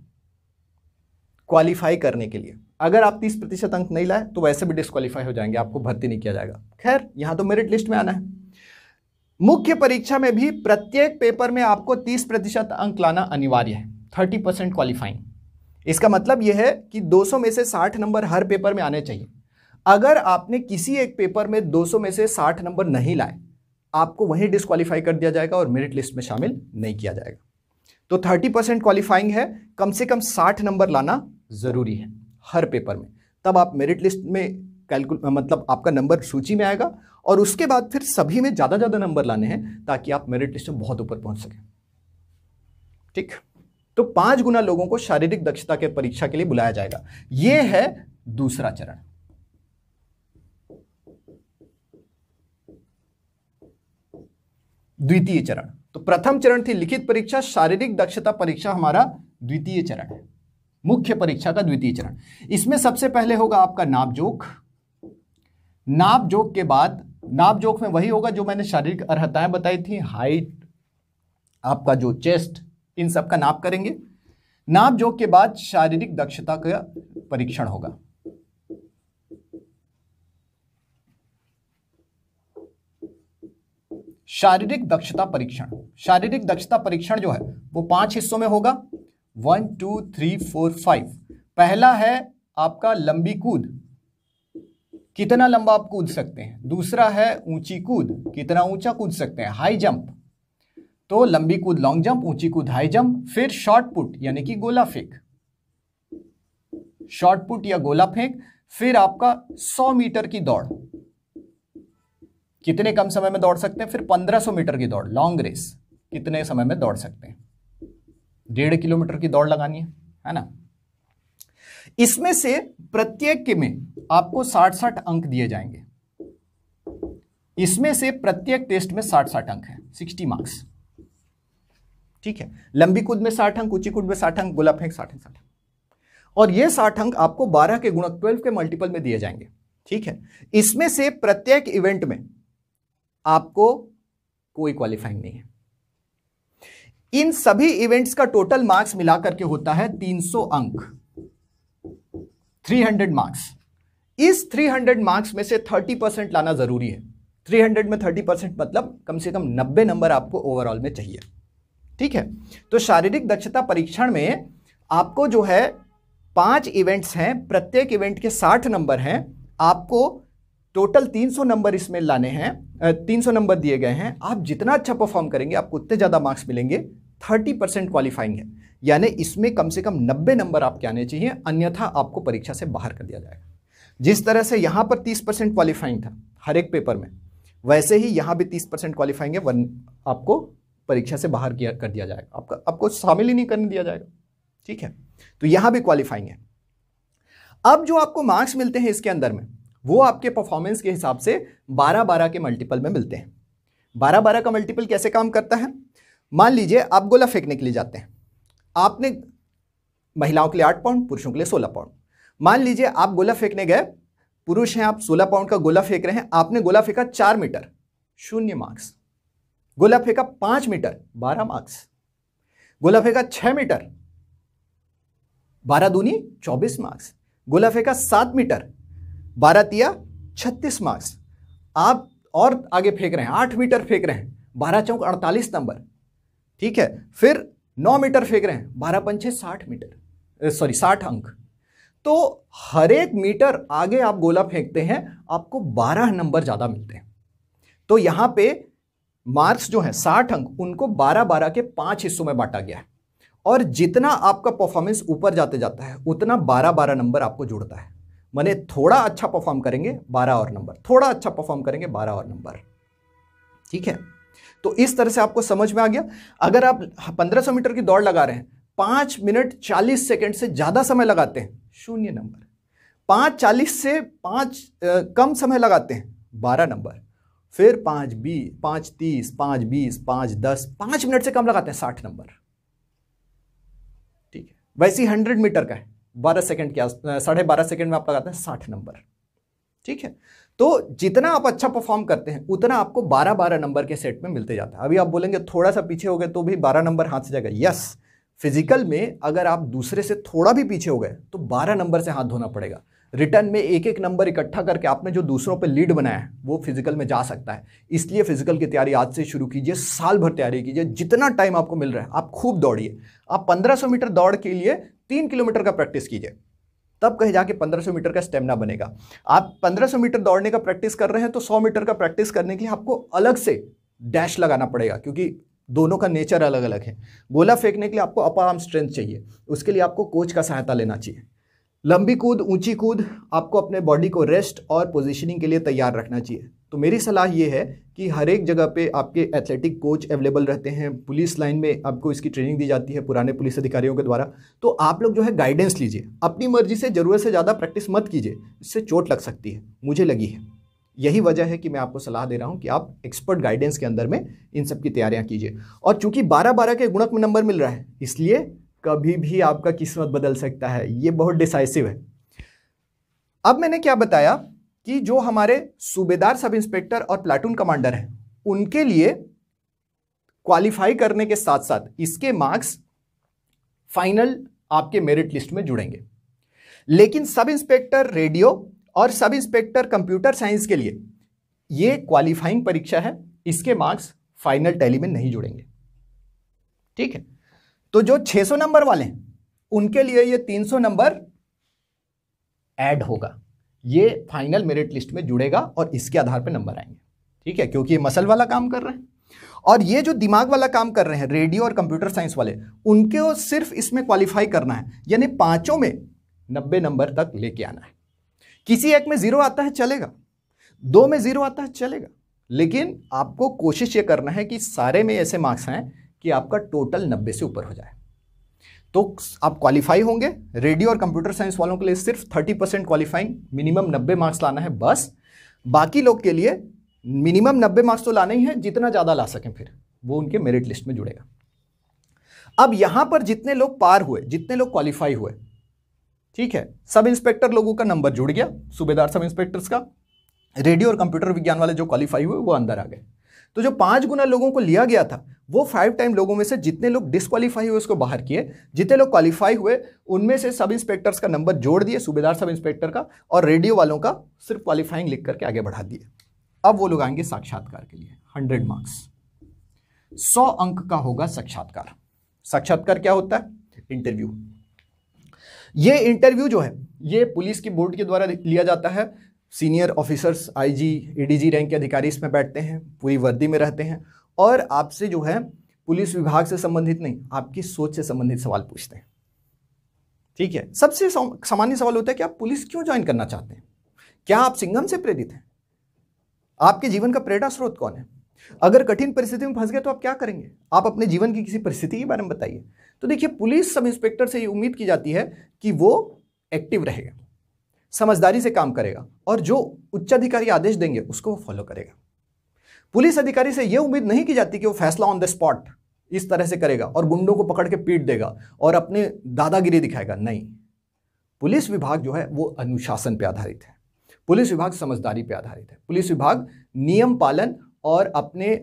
क्वालिफाई करने के लिए। अगर आप 30% अंक नहीं लाए तो वैसे भी डिस्क्वालीफाई हो जाएंगे, आपको भर्ती नहीं किया जाएगा। खैर, यहां तो मेरिट लिस्ट में आना है। मुख्य परीक्षा में भी प्रत्येक पेपर में आपको 30% अंक लाना अनिवार्य है, 30% क्वालिफाइंग। इसका मतलब यह है कि 200 में से 60 नंबर हर पेपर में आने चाहिए। अगर आपने किसी एक पेपर में 200 में से 60 नंबर नहीं लाए, आपको वहीं डिस्क्वालीफाई कर दिया जाएगा और मेरिट लिस्ट में शामिल नहीं किया जाएगा। तो 30% क्वालिफाइंग है, कम से कम 60 नंबर लाना जरूरी है हर पेपर में, तब आप मेरिट लिस्ट में मतलब आपका नंबर सूची में आएगा। और उसके बाद फिर सभी में ज्यादा ज्यादा नंबर लाने हैं ताकि आप मेरिट लिस्ट में बहुत ऊपर पहुंच सके। ठीक, तो 5 गुना लोगों को शारीरिक दक्षता के परीक्षा के लिए बुलाया जाएगा। यह है दूसरा चरण। द्वितीय चरण, तो प्रथम चरण थी लिखित परीक्षा, शारीरिक दक्षता परीक्षा हमारा द्वितीय चरण है, मुख्य परीक्षा का द्वितीय चरण। इसमें सबसे पहले होगा आपका नाप जोख। नाप जोख के बाद, नाप जोख में वही होगा जो मैंने शारीरिक अर्हताएं बताई थी, हाइट, आपका जो चेस्ट, इन सब का नाप करेंगे। नाप जोख के बाद शारीरिक दक्षता का परीक्षण होगा। शारीरिक दक्षता परीक्षण, शारीरिक दक्षता परीक्षण जो है वो 5 हिस्सों में होगा, 1 2 3 4 5। पहला है आपका लंबी कूद, कितना लंबा आप कूद सकते हैं। दूसरा है ऊंची कूद, कितना ऊंचा कूद सकते हैं, हाई जंप। तो लंबी कूद लॉन्ग जंप, ऊंची कूद हाई जंप। फिर शॉर्ट पुट यानी कि गोला फेंक, शॉर्ट पुट या गोला फेंक। फिर आपका 100 मीटर की दौड़, कितने कम समय में दौड़ सकते हैं। फिर 1500 मीटर की दौड़, लॉन्ग रेस, कितने समय में दौड़ सकते हैं, 1.5 किलोमीटर की दौड़ लगानी है ना। इसमें से प्रत्येक के में आपको 60-60 अंक दिए जाएंगे। इसमें से प्रत्येक टेस्ट में 60-60 अंक है, 60 मार्क्स। ठीक है, लंबी कूद में 60 अंक, ऊंची कूद में 60 अंक, गोला फेंक 60 और ये 60 अंक आपको 12 के गुणक 12 के मल्टीपल में दिए जाएंगे। ठीक है, इसमें से प्रत्येक इवेंट में आपको कोई क्वालिफाइंग नहीं है। इन सभी इवेंट्स का टोटल मार्क्स मिलाकर के होता है 300 अंक, 300 मार्क्स। इस 300 मार्क्स में से 30% लाना जरूरी है। 300 में 30% मतलब कम से कम 90 नंबर आपको ओवरऑल में चाहिए। ठीक है, तो शारीरिक दक्षता परीक्षण में आपको जो है 5 इवेंट्स हैं, प्रत्येक इवेंट के 60 नंबर हैं। आपको टोटल 300 नंबर इसमें लाने हैं, 300 नंबर दिए गए हैं। आप जितना अच्छा परफॉर्म करेंगे आपको उतने ज्यादा मार्क्स मिलेंगे। 30% क्वालिफाइंग है, यानी इसमें कम से कम 90 नंबर आपके आने चाहिए, अन्यथा आपको परीक्षा से बाहर कर दिया जाएगा। जिस तरह से यहां पर 30% क्वालिफाइंग था हर एक पेपर में, वैसे ही यहां भी 30% क्वालिफाइंग है, आपको परीक्षा से बाहर कर दिया जाएगा, आपको शामिल ही नहीं करने दिया जाएगा। ठीक है, तो यहां भी क्वालिफाइंग है। अब जो आपको मार्क्स मिलते हैं इसके अंदर में, वो आपके परफॉर्मेंस के हिसाब से 12-12 के मल्टीपल में मिलते हैं। 12-12 का मल्टीपल कैसे काम करता है? मान लीजिए आप गोला फेंकने के लिए जाते हैं, आपने महिलाओं के लिए 8 पाउंड, पुरुषों के लिए 16 पाउंड। मान लीजिए आप गोला फेंकने गए, पुरुष हैं आप, 16 पाउंड का गोला फेंक रहे हैं, आपने गोला फेंका 4 मीटर, 0 मार्क्स। गोला फेंका 5 मीटर, 12 मार्क्स। गोला फेंका 6 मीटर, 12 दूनी 24 मार्क्स। गोला फेंका 7 मीटर, 12 तिया 36 मार्क्स। आप और आगे फेंक रहे हैं, 8 मीटर फेंक रहे हैं, 12 चौक 48 नंबर। ठीक है, फिर 9 मीटर फेंक रहे हैं, 12 पंचे 60 मीटर, 60 अंक। तो हर एक मीटर आगे आप गोला फेंकते हैं आपको 12 नंबर ज्यादा मिलते हैं। तो यहां पे मार्क्स जो है 60 अंक, उनको 12-12 के 5 हिस्सों में बांटा गया है, और जितना आपका परफॉर्मेंस ऊपर जाते जाता है उतना 12-12 नंबर आपको जुड़ता है। माने थोड़ा अच्छा परफॉर्म करेंगे 12 और नंबर, थोड़ा अच्छा परफॉर्म करेंगे 12 और नंबर। ठीक है, तो इस तरह से आपको समझ में आ गया। अगर आप 1500 मीटर की दौड़ लगा रहे हैं, 5 मिनट 40 सेकंड से ज्यादा समय लगाते हैं, 0 नंबर। 5:40 से 5 कम समय लगाते हैं, 12 नंबर। फिर 5:20, 5:30, 5:20, 5:10, 5 मिनट से कम लगाते हैं, 60 नंबर। ठीक है, वैसे ही 100 मीटर का है, 12 सेकंड के 12.5 सेकंड में आप लगाते हैं 60 नंबर। ठीक है, तो जितना आप अच्छा परफॉर्म करते हैं उतना आपको 12-12 नंबर के सेट में मिलते जाता है। अभी आप बोलेंगे थोड़ा सा पीछे हो गए तो भी 12 नंबर हाथ से जाएगा। यस, फिजिकल में अगर आप दूसरे से थोड़ा भी पीछे हो गए तो 12 नंबर से हाथ धोना पड़ेगा। रिटर्न में एक एक नंबर इकट्ठा करके आपने जो दूसरों पे लीड बनाया है वो फिजिकल में जा सकता है। इसलिए फिजिकल की तैयारी आज से शुरू कीजिए, साल भर तैयारी कीजिए, जितना टाइम आपको मिल रहा है आप खूब दौड़िए। आप 1500 मीटर दौड़ के लिए 3 किलोमीटर का प्रैक्टिस कीजिए, तब कहीं जाके 1500 मीटर का स्टेमिना बनेगा। आप 1500 मीटर दौड़ने का प्रैक्टिस कर रहे हैं तो 100 मीटर का प्रैक्टिस करने के लिए आपको अलग से डैश लगाना पड़ेगा, क्योंकि दोनों का नेचर अलग अलग है। गोला फेंकने के लिए आपको अपर आर्म स्ट्रेंथ चाहिए, उसके लिए आपको कोच का सहायता लेना चाहिए। लंबी कूद, ऊंची कूद, आपको अपने बॉडी को रेस्ट और पोजीशनिंग के लिए तैयार रखना चाहिए। तो मेरी सलाह ये है कि हर एक जगह पे आपके एथलेटिक कोच अवेलेबल रहते हैं। पुलिस लाइन में आपको इसकी ट्रेनिंग दी जाती है पुराने पुलिस अधिकारियों के द्वारा। तो आप लोग जो है गाइडेंस लीजिए, अपनी मर्जी से ज़रूरत से ज़्यादा प्रैक्टिस मत कीजिए, इससे चोट लग सकती है, मुझे लगी है। यही वजह है कि मैं आपको सलाह दे रहा हूं कि आप एक्सपर्ट गाइडेंस के अंदर में इन सब की तैयारियां कीजिए। और चूंकि 12-12 के गुणक में नंबर मिल रहा है, इसलिए कभी भी आपका किस्मत बदल सकता है, ये बहुत डिसाइसिव है। अब मैंने क्या बताया कि जो हमारे सूबेदार, सब इंस्पेक्टर और प्लाटून कमांडर हैं, उनके लिए क्वालिफाई करने के साथ साथ इसके मार्क्स फाइनल आपके मेरिट लिस्ट में जुड़ेंगे। लेकिन सब इंस्पेक्टर रेडियो और सब इंस्पेक्टर कंप्यूटर साइंस के लिए ये क्वालिफाइंग परीक्षा है, इसके मार्क्स फाइनल टैली में नहीं जुड़ेंगे। ठीक है, तो जो 600 नंबर वाले हैं उनके लिए ये 300 नंबर ऐड होगा, ये फाइनल मेरिट लिस्ट में जुड़ेगा और इसके आधार पर नंबर आएंगे। ठीक है, क्योंकि ये मसल वाला काम कर रहे हैं, और ये जो दिमाग वाला काम कर रहे हैं रेडियो और कंप्यूटर साइंस वाले, उनको सिर्फ इसमें क्वालिफाई करना है, यानी पांचों में 90 नंबर तक लेके आना है। किसी एक में 0 आता है चलेगा, 2 में 0 आता है चलेगा, लेकिन आपको कोशिश ये करना है कि सारे में ऐसे मार्क्स हैं कि आपका टोटल 90 से ऊपर हो जाए, तो आप क्वालिफाई होंगे। रेडियो और कंप्यूटर साइंस वालों के लिए सिर्फ 30% क्वालिफाइंग, मिनिमम 90 मार्क्स लाना है बस। बाकी लोग के लिए मिनिमम 90 मार्क्स तो लाना ही है, जितना ज़्यादा ला सकें फिर वो उनके मेरिट लिस्ट में जुड़ेगा। अब यहां पर जितने लोग पार हुए, जितने लोग क्वालिफाई हुए, ठीक है, सब इंस्पेक्टर लोगों का नंबर जुड़ गया, सूबेदार सब इंस्पेक्टर्स का। रेडियो और कंप्यूटर विज्ञान वाले जो क्वालिफाई हुए वो अंदर आ गए। तो जो 5 गुना लोगों को लिया गया था वो 5 टाइम लोगों में से जितने लोग डिस्क्वालीफाई हुए उसको बाहर किए, जितने लोग क्वालिफाई हुए उनमें से सब इंस्पेक्टर्स का नंबर जोड़ दिए, सूबेदार सब इंस्पेक्टर का, और रेडियो वालों का सिर्फ क्वालिफाइंग लिख करके आगे बढ़ा दिए। अब वो लोग आएंगे साक्षात्कार के लिए। 100 मार्क्स, 100 अंक का होगा साक्षात्कार। साक्षात्कार क्या होता है? इंटरव्यू। ये इंटरव्यू जो है ये पुलिस की बोर्ड के द्वारा लिया जाता है। Senior officers, IG, ADG rank के अधिकारी इसमें बैठते हैं, पूरी वर्दी में रहते हैं, और आपसे जो है पुलिस विभाग से संबंधित नहीं, आपकी सोच से संबंधित सवाल पूछते हैं। ठीक है, सबसे सामान्य सवाल होता है कि आप पुलिस क्यों ज्वाइन करना चाहते हैं? क्या आप सिंघम से प्रेरित हैं? आपके जीवन का प्रेरणा स्रोत कौन है? अगर कठिन परिस्थिति में फंस गए तो आप क्या करेंगे? आप अपने जीवन की किसी परिस्थिति के बारे में बताइए। तो देखिए, पुलिस सब इंस्पेक्टर से ये उम्मीद की जाती है कि वो एक्टिव रहेगा, समझदारी से काम करेगा, और जो उच्चाधिकारी आदेश देंगे उसको वो फॉलो करेगा। पुलिस अधिकारी से यह उम्मीद नहीं की जाती कि वो फैसला ऑन द स्पॉट इस तरह से करेगा और गुंडों को पकड़ के पीट देगा और अपने दादागिरी दिखाएगा। नहीं, पुलिस विभाग जो है वो अनुशासन पे आधारित है, पुलिस विभाग समझदारी पे आधारित है, पुलिस विभाग नियम पालन और अपने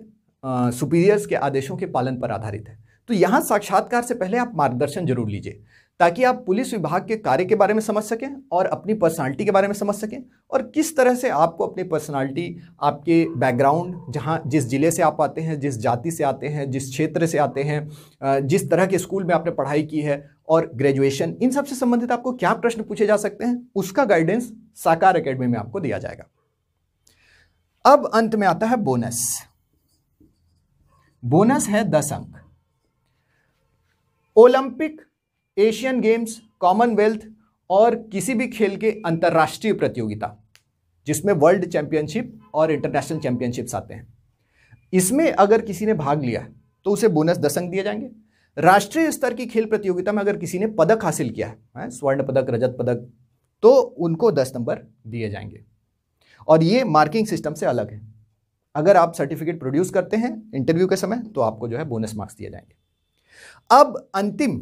सुपीरियर्स के आदेशों के पालन पर आधारित है। तो यहां साक्षात्कार से पहले आप मार्गदर्शन जरूर लीजिए, ताकि आप पुलिस विभाग के कार्य के बारे में समझ सकें और अपनी पर्सनालिटी के बारे में समझ सकें, और किस तरह से आपको अपनी पर्सनालिटी, आपके बैकग्राउंड, जहां जिस जिले से आप आते हैं, जिस जाति से आते हैं, जिस क्षेत्र से आते हैं, जिस तरह के स्कूल में आपने पढ़ाई की है, और ग्रेजुएशन, इन सबसे संबंधित आपको क्या प्रश्न पूछे जा सकते हैं, उसका गाइडेंस साकार एकेडमी में आपको दिया जाएगा। अब अंत में आता है बोनस। बोनस है 10 अंक। ओलंपिक, एशियन गेम्स, कॉमनवेल्थ और किसी भी खेल के अंतरराष्ट्रीय प्रतियोगिता जिसमें वर्ल्ड चैंपियनशिप और इंटरनेशनल चैंपियनशिप्स आते हैं, इसमें अगर किसी ने भाग लिया तो उसे बोनस 10 अंक दिए जाएंगे। राष्ट्रीय स्तर की खेल प्रतियोगिता में अगर किसी ने पदक हासिल किया है, स्वर्ण पदक, रजत पदक, तो उनको 10 नंबर दिए जाएंगे। और ये मार्किंग सिस्टम से अलग है। अगर आप सर्टिफिकेट प्रोड्यूस करते हैं इंटरव्यू के समय तो आपको जो है बोनस मार्क्स दिए जाएंगे। अब अंतिम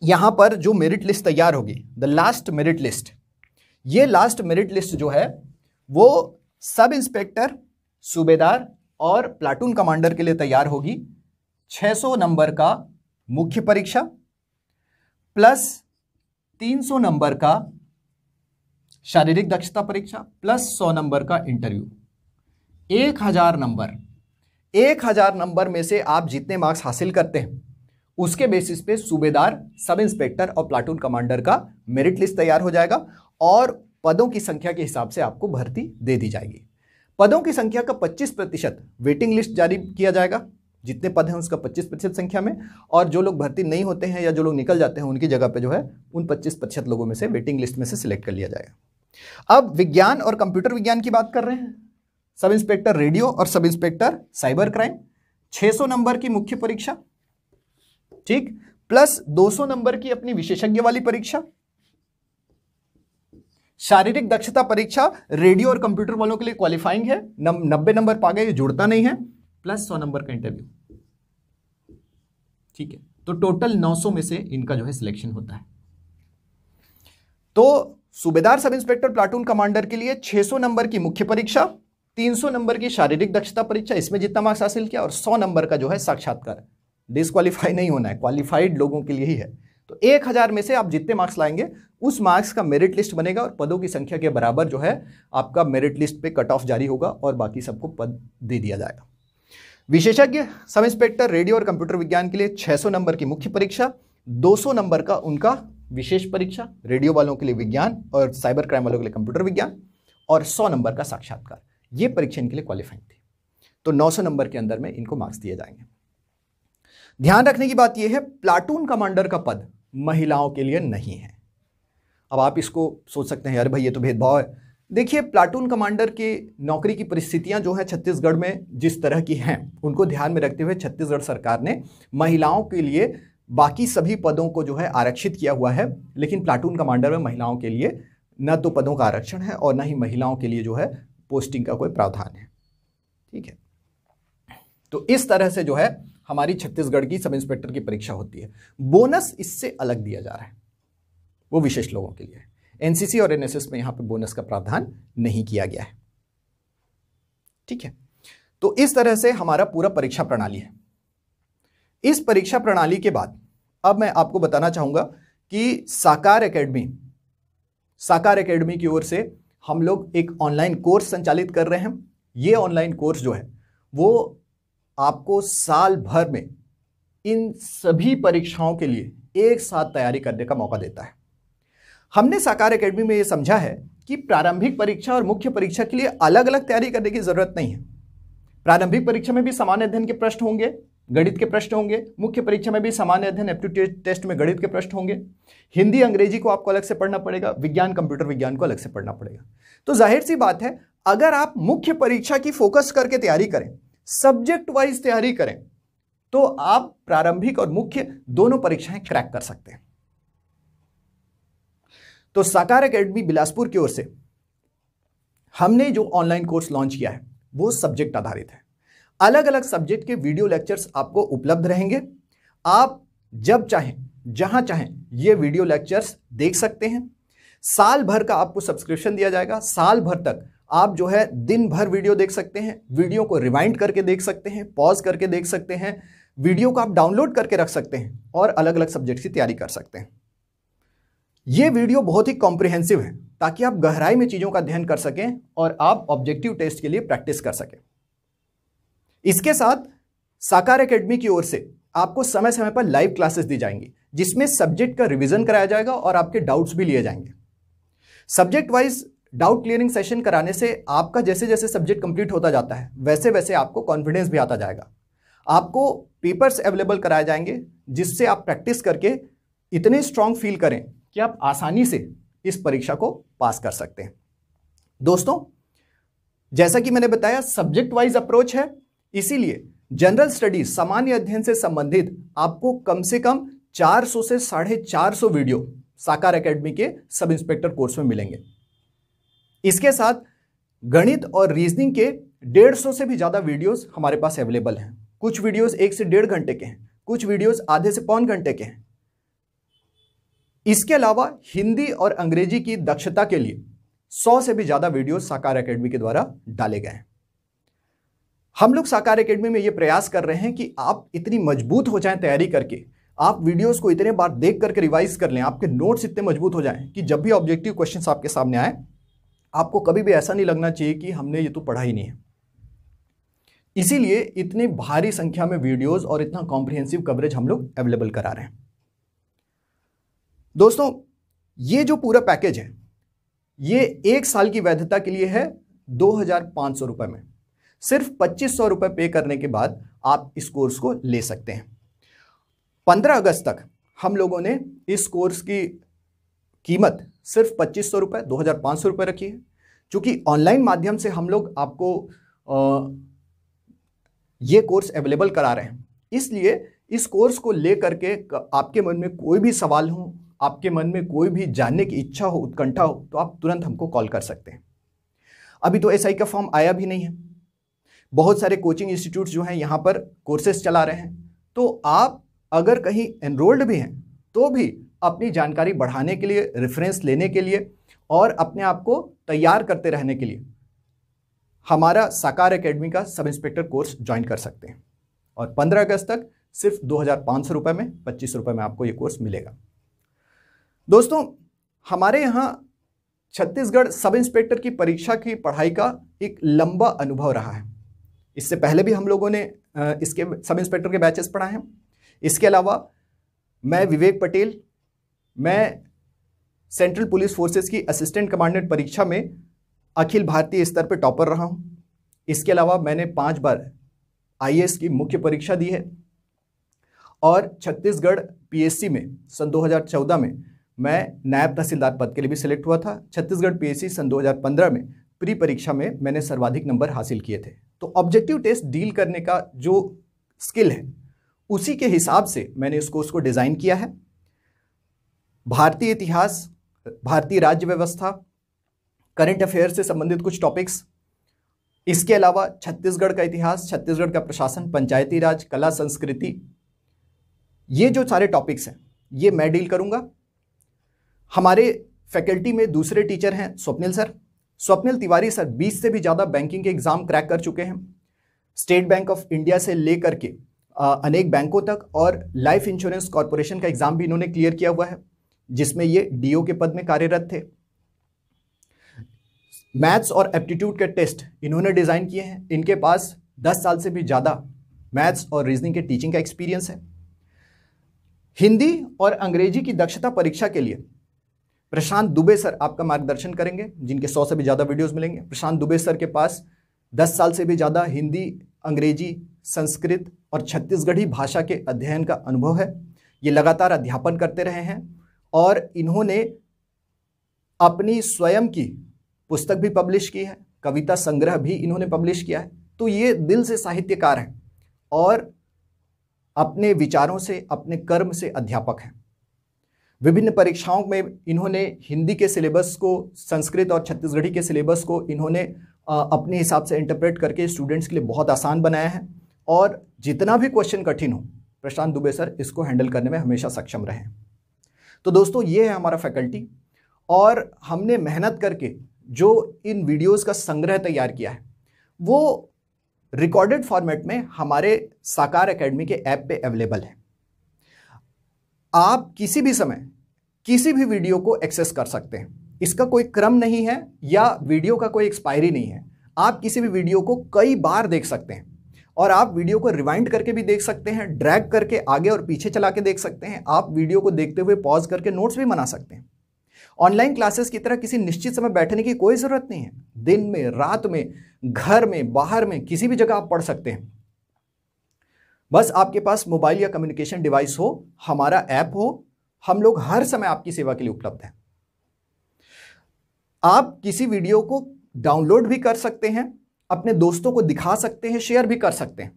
यहां पर जो मेरिट लिस्ट तैयार होगी, द लास्ट मेरिट लिस्ट, ये लास्ट मेरिट लिस्ट जो है वो सब इंस्पेक्टर, सूबेदार और प्लाटून कमांडर के लिए तैयार होगी। 600 नंबर का मुख्य परीक्षा प्लस 300 नंबर का शारीरिक दक्षता परीक्षा प्लस 100 नंबर का इंटरव्यू। 1000 नंबर, 1000 नंबर में से आप जितने मार्क्स हासिल करते हैं उसके बेसिस पे सूबेदार, सब इंस्पेक्टर और प्लाटून कमांडर का मेरिट लिस्ट तैयार हो जाएगा और पदों की संख्या के हिसाब से आपको भर्ती दे दी जाएगी। पदों की संख्या का 25% वेटिंग लिस्ट जारी किया जाएगा, जितने पद हैं उसका 25% संख्या में, और जो लोग भर्ती नहीं होते हैं या जो लोग निकल जाते हैं उनकी जगह पे जो है उन 25% लोगों में से वेटिंग लिस्ट में से सिलेक्ट कर लिया जाएगा। अब विज्ञान और कंप्यूटर विज्ञान की बात कर रहे हैं। सब इंस्पेक्टर रेडियो और sub inspector cyber crime, 600 number की मुख्य परीक्षा, ठीक, प्लस 200 नंबर की अपनी विशेषज्ञ वाली परीक्षा। शारीरिक दक्षता परीक्षा रेडियो और कंप्यूटर वालों के लिए क्वालिफाइंग है, 90 नंबर पा गए, ये जुड़ता नहीं है, प्लस 100 नंबर का इंटरव्यू। ठीक है, तो टोटल 900 में से इनका जो है सिलेक्शन होता है। तो सूबेदार, सब इंस्पेक्टर, प्लाटून कमांडर के लिए 600 नंबर की मुख्य परीक्षा, 300 नंबर की शारीरिक दक्षता परीक्षा, इसमें जितना मार्क्स हासिल किया, और 100 नंबर का जो है साक्षात्कार। डिस्क्वालीफाई नहीं होना है, क्वालिफाइड लोगों के लिए ही है। तो 1000 में से आप जितने मार्क्स लाएंगे उस मार्क्स का मेरिट लिस्ट बनेगा और पदों की संख्या के बराबर जो है आपका मेरिट लिस्ट पे कट ऑफ जारी होगा और बाकी सबको पद दे दिया जाएगा। विशेषज्ञ सब इंस्पेक्टर रेडियो और कंप्यूटर विज्ञान के लिए 600 नंबर की मुख्य परीक्षा, 200 नंबर का उनका विशेष परीक्षा, रेडियो वालों के लिए विज्ञान और साइबर क्राइम वालों के लिए कंप्यूटर विज्ञान, और 100 नंबर का साक्षात्कार। ये परीक्षा इनके लिए क्वालिफाइंग थी। तो 900 नंबर के अंदर में इनको मार्क्स दिए जाएंगे। ध्यान रखने की बात यह है, प्लाटून कमांडर का पद महिलाओं के लिए नहीं है। अब आप इसको सोच सकते हैं यार भाई ये तो भेदभाव है। देखिए, प्लाटून कमांडर की नौकरी की परिस्थितियां जो है छत्तीसगढ़ में जिस तरह की हैं उनको ध्यान में रखते हुए छत्तीसगढ़ सरकार ने महिलाओं के लिए बाकी सभी पदों को जो है आरक्षित किया हुआ है, लेकिन प्लाटून कमांडर में महिलाओं के लिए न तो पदों का आरक्षण है और न ही महिलाओं के लिए जो है पोस्टिंग का कोई प्रावधान है। ठीक है, तो इस तरह से जो है हमारी छत्तीसगढ़ की सब इंस्पेक्टर की परीक्षा होती है। बोनस इससे अलग दिया जा रहा है, वो विशेष लोगों के लिए है। एनसीसी और एनएसएस में यहां पे बोनस का प्रावधान नहीं किया गया है। ठीक है, तो इस तरह से हमारा पूरा परीक्षा प्रणाली है। इस परीक्षा प्रणाली के बाद अब मैं आपको बताना चाहूंगा कि साकार एकेडमी की ओर से हम लोग एक ऑनलाइन कोर्स संचालित कर रहे हैं। ये ऑनलाइन कोर्स जो है वो आपको साल भर में इन सभी परीक्षाओं के लिए एक साथ तैयारी करने का मौका देता है। हमने साकार एकेडमी में यह समझा है कि प्रारंभिक परीक्षा और मुख्य परीक्षा के लिए अलग अलग तैयारी करने की जरूरत नहीं है। प्रारंभिक परीक्षा में भी सामान्य अध्ययन के प्रश्न होंगे, गणित के प्रश्न होंगे, मुख्य परीक्षा में भी सामान्य अध्ययन एप्टीट्यूड टेस्ट में गणित के प्रश्न होंगे, हिंदी अंग्रेजी को आपको अलग से पढ़ना पड़ेगा, विज्ञान कंप्यूटर विज्ञान को अलग से पढ़ना पड़ेगा। तो जाहिर सी बात है, अगर आप मुख्य परीक्षा की फोकस करके तैयारी करें, सब्जेक्ट वाइज तैयारी करें, तो आप प्रारंभिक और मुख्य दोनों परीक्षाएं क्रैक कर सकते हैं। तो साकार एकेडमी बिलासपुर की ओर से हमने जो ऑनलाइन कोर्स लॉन्च किया है वो सब्जेक्ट आधारित है। अलग अलग सब्जेक्ट के वीडियो लेक्चर्स आपको उपलब्ध रहेंगे। आप जब चाहें जहां चाहें ये वीडियो लेक्चर्स देख सकते हैं। साल भर का आपको सब्सक्रिप्शन दिया जाएगा। साल भर तक आप जो है दिन भर वीडियो देख सकते हैं, वीडियो को रिवाइंड करके देख सकते हैं, पॉज करके देख सकते हैं, वीडियो को आप डाउनलोड करके रख सकते हैं और अलग अलग सब्जेक्ट की तैयारी कर सकते हैं। ये वीडियो बहुत ही कॉम्प्रिहेंसिव है ताकि आप गहराई में चीजों का अध्ययन कर सकें और आप ऑब्जेक्टिव टेस्ट के लिए प्रैक्टिस कर सकें। इसके साथ साकार एकेडमी की ओर से आपको समय समय पर लाइव क्लासेस दी जाएंगी जिसमें सब्जेक्ट का रिवीजन कराया जाएगा और आपके डाउट्स भी लिए जाएंगे। Subject wise doubt clearing session कराने से आपका जैसे जैसे सब्जेक्ट कंप्लीट होता जाता है वैसे वैसे आपको कॉन्फिडेंस भी आता जाएगा। आपको पेपर्स अवेलेबल कराए जाएंगे जिससे आप प्रैक्टिस करके इतने स्ट्रांग फील करें कि आप आसानी से इस परीक्षा को पास कर सकते हैं। दोस्तों, जैसा कि मैंने बताया सब्जेक्ट वाइज अप्रोच है, इसीलिए जनरल स्टडीज सामान्य अध्ययन से संबंधित आपको कम से कम 400 से 450 वीडियो साकार एकेडमी के सब इंस्पेक्टर कोर्स में मिलेंगे। इसके साथ गणित और रीजनिंग के 150 से भी ज्यादा वीडियोस हमारे पास अवेलेबल हैं। कुछ वीडियोस 1 से 1.5 घंटे के हैं, कुछ वीडियोस आधे से पौन घंटे के हैं। इसके अलावा हिंदी और अंग्रेजी की दक्षता के लिए 100 से भी ज्यादा वीडियोस साकार एकेडमी के द्वारा डाले गए हैं। हम लोग साकार एकेडमी में यह प्रयास कर रहे हैं कि आप इतनी मजबूत हो जाएं तैयारी करके, आप वीडियोस को इतने बार देख करके रिवाइज कर लें, आपके नोट्स इतने मजबूत हो जाएं कि जब भी ऑब्जेक्टिव क्वेश्चंस आपके सामने आए आपको कभी भी ऐसा नहीं लगना चाहिए कि हमने ये तो पढ़ा ही नहीं है। इसीलिए इतनी भारी संख्या में वीडियोस और इतना कॉम्प्रिहेंसिव कवरेज हम लोग अवेलेबल करा रहे हैं। दोस्तों, ये जो पूरा पैकेज है ये 1 साल की वैधता के लिए है 2,500 रुपए में। सिर्फ 2,500 रुपए पे करने के बाद आप इस कोर्स को ले सकते हैं। 15 अगस्त तक हम लोगों ने इस कोर्स की कीमत सिर्फ 2,500 रुपए 2,500 रुपए रखी है। चूंकि ऑनलाइन माध्यम से हम लोग आपको ये कोर्स अवेलेबल करा रहे हैं, इसलिए इस कोर्स को लेकर के आपके मन में कोई भी सवाल हो, आपके मन में कोई भी जानने की इच्छा हो, उत्कंठा हो, तो आप तुरंत हमको कॉल कर सकते हैं। अभी तो एसआई का फॉर्म आया भी नहीं है। बहुत सारे कोचिंग इंस्टीट्यूट्स जो हैं यहाँ पर कोर्सेज चला रहे हैं, तो आप अगर कहीं एनरोल्ड भी हैं तो भी अपनी जानकारी बढ़ाने के लिए, रेफरेंस लेने के लिए और अपने आप को तैयार करते रहने के लिए हमारा साकार एकेडमी का सब इंस्पेक्टर कोर्स ज्वाइन कर सकते हैं। और 15 अगस्त तक सिर्फ 2,500 रुपए में, 25 रुपए में आपको ये कोर्स मिलेगा। दोस्तों, हमारे यहाँ छत्तीसगढ़ सब इंस्पेक्टर की परीक्षा की पढ़ाई का एक लंबा अनुभव रहा है। इससे पहले भी हम लोगों ने इसके सब इंस्पेक्टर के बैचेस पढ़ाए हैं। इसके अलावा मैं विवेक पटेल, मैं सेंट्रल पुलिस फोर्सेस की असिस्टेंट कमांडेंट परीक्षा में अखिल भारतीय स्तर पर टॉपर रहा हूं। इसके अलावा मैंने 5 बार आईएएस की मुख्य परीक्षा दी है और छत्तीसगढ़ पीएससी में सन 2014 में मैं नायब तहसीलदार पद के लिए भी सिलेक्ट हुआ था। छत्तीसगढ़ पीएससी सन 2015 में प्री परीक्षा में मैंने सर्वाधिक नंबर हासिल किए थे। तो ऑब्जेक्टिव टेस्ट डील करने का जो स्किल है उसी के हिसाब से मैंने इस कोर्स को डिजाइन किया है। भारतीय इतिहास, भारतीय राज्य व्यवस्था, करंट अफेयर से संबंधित कुछ टॉपिक्स, इसके अलावा छत्तीसगढ़ का इतिहास, छत्तीसगढ़ का प्रशासन, पंचायती राज, कला संस्कृति, ये जो सारे टॉपिक्स हैं ये मैं डील करूंगा। हमारे फैकल्टी में दूसरे टीचर हैं स्वप्निल सर। स्वप्निल तिवारी सर 20 से भी ज़्यादा बैंकिंग के एग्जाम क्रैक कर चुके हैं। स्टेट बैंक ऑफ इंडिया से लेकर के अनेक बैंकों तक और लाइफ इंश्योरेंस कॉर्पोरेशन का एग्जाम भी इन्होंने क्लियर किया हुआ है, जिसमें ये डीओ के पद में कार्यरत थे। मैथ्स और एप्टीट्यूड के टेस्ट इन्होंने डिजाइन किए हैं। इनके पास 10 साल से भी ज़्यादा मैथ्स और रीजनिंग के टीचिंग का एक्सपीरियंस है। हिंदी और अंग्रेजी की दक्षता परीक्षा के लिए प्रशांत दुबे सर आपका मार्गदर्शन करेंगे, जिनके 100 से भी ज़्यादा वीडियोस मिलेंगे। प्रशांत दुबे सर के पास 10 साल से भी ज़्यादा हिंदी, अंग्रेजी, संस्कृत और छत्तीसगढ़ी भाषा के अध्ययन का अनुभव है। ये लगातार अध्यापन करते रहे हैं और इन्होंने अपनी स्वयं की पुस्तक भी पब्लिश की है, कविता संग्रह भी इन्होंने पब्लिश किया है। तो ये दिल से साहित्यकार हैं और अपने विचारों से, अपने कर्म से अध्यापक हैं। विभिन्न परीक्षाओं में इन्होंने हिंदी के सिलेबस को, संस्कृत और छत्तीसगढ़ी के सिलेबस को इन्होंने अपने हिसाब से इंटरप्रेट करके स्टूडेंट्स के लिए बहुत आसान बनाया है और जितना भी क्वेश्चन कठिन हो प्रशांत दुबे सर इसको हैंडल करने में हमेशा सक्षम रहे। तो दोस्तों, ये है हमारा फैकल्टी और हमने मेहनत करके जो इन वीडियोस का संग्रह तैयार किया है वो रिकॉर्डेड फॉर्मेट में हमारे साकार एकेडमी के ऐप पे अवेलेबल है। आप किसी भी समय किसी भी वीडियो को एक्सेस कर सकते हैं। इसका कोई क्रम नहीं है या वीडियो का कोई एक्सपायरी नहीं है। आप किसी भी वीडियो को कई बार देख सकते हैं और आप वीडियो को रिवाइंड करके भी देख सकते हैं, ड्रैग करके आगे और पीछे चला के देख सकते हैं। आप वीडियो को देखते हुए पॉज करके नोट्स भी बना सकते हैं। ऑनलाइन क्लासेस की तरह किसी निश्चित समय बैठने की कोई ज़रूरत नहीं है। दिन में, रात में, घर में, बाहर में, किसी भी जगह आप पढ़ सकते हैं। बस आपके पास मोबाइल या कम्युनिकेशन डिवाइस हो, हमारा ऐप हो, हम लोग हर समय आपकी सेवा के लिए उपलब्ध हैं। आप किसी वीडियो को डाउनलोड भी कर सकते हैं, अपने दोस्तों को दिखा सकते हैं, शेयर भी कर सकते हैं।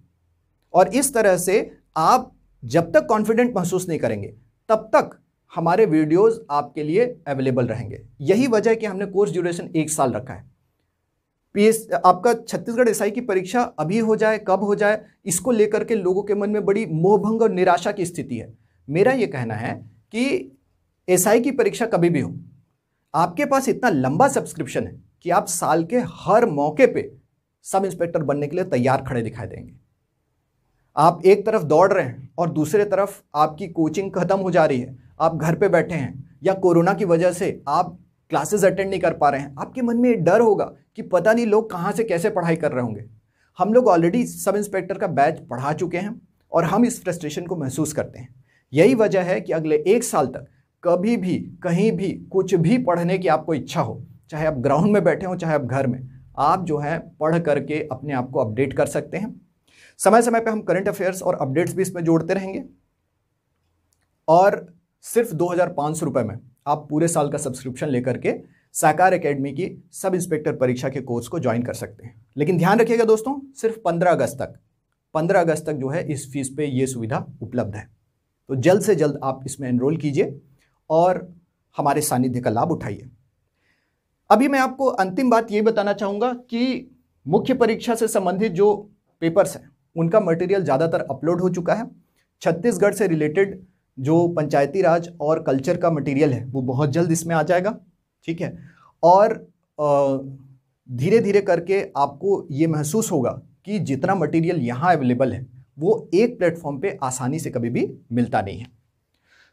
और इस तरह से आप जब तक कॉन्फिडेंट महसूस नहीं करेंगे तब तक हमारे वीडियोस आपके लिए अवेलेबल रहेंगे। यही वजह है कि हमने कोर्स ड्यूरेशन 1 साल रखा है। आपका छत्तीसगढ़ एसआई की परीक्षा अभी हो जाए, कब हो जाए, इसको लेकर के लोगों के मन में बड़ी मोहभंग और निराशा की स्थिति है। मेरा यह कहना है कि एसआई की परीक्षा कभी भी हो, आपके पास इतना लंबा सब्सक्रिप्शन है कि आप साल के हर मौके पे सब इंस्पेक्टर बनने के लिए तैयार खड़े दिखाई देंगे। आप एक तरफ दौड़ रहे हैं और दूसरे तरफ आपकी कोचिंग खत्म हो जा रही है, आप घर पे बैठे हैं या कोरोना की वजह से आप क्लासेस अटेंड नहीं कर पा रहे हैं। आपके मन में एक डर होगा कि पता नहीं लोग कहाँ से कैसे पढ़ाई कर रहे होंगे। हम लोग ऑलरेडी सब इंस्पेक्टर का बैच पढ़ा चुके हैं और हम इस फ्रस्ट्रेशन को महसूस करते हैं। यही वजह है कि अगले 1 साल तक कभी भी, कहीं भी, कुछ भी पढ़ने की आपको इच्छा हो, चाहे आप ग्राउंड में बैठे हो, चाहे आप घर में, आप जो है पढ़ करके अपने आप को अपडेट कर सकते हैं। समय समय पे हम करंट अफेयर्स और अपडेट्स भी इसमें जोड़ते रहेंगे। और सिर्फ 2500 रुपये में आप पूरे साल का सब्सक्रिप्शन लेकर के साकार एकेडमी की सब इंस्पेक्टर परीक्षा के कोर्स को ज्वाइन कर सकते हैं। लेकिन ध्यान रखिएगा दोस्तों, सिर्फ 15 अगस्त तक जो है इस फीस पे ये सुविधा उपलब्ध है। तो जल्द से जल्द आप इसमें एनरोल कीजिए और हमारे सानिध्य का लाभ उठाइए। अभी मैं आपको अंतिम बात ये बताना चाहूँगा कि मुख्य परीक्षा से संबंधित जो पेपर्स हैं उनका मटेरियल ज़्यादातर अपलोड हो चुका है। छत्तीसगढ़ से रिलेटेड जो पंचायती राज और कल्चर का मटेरियल है वो बहुत जल्द इसमें आ जाएगा, ठीक है। और धीरे धीरे करके आपको ये महसूस होगा कि जितना मटेरियल यहाँ अवेलेबल है वो एक प्लेटफॉर्म पे आसानी से कभी भी मिलता नहीं है।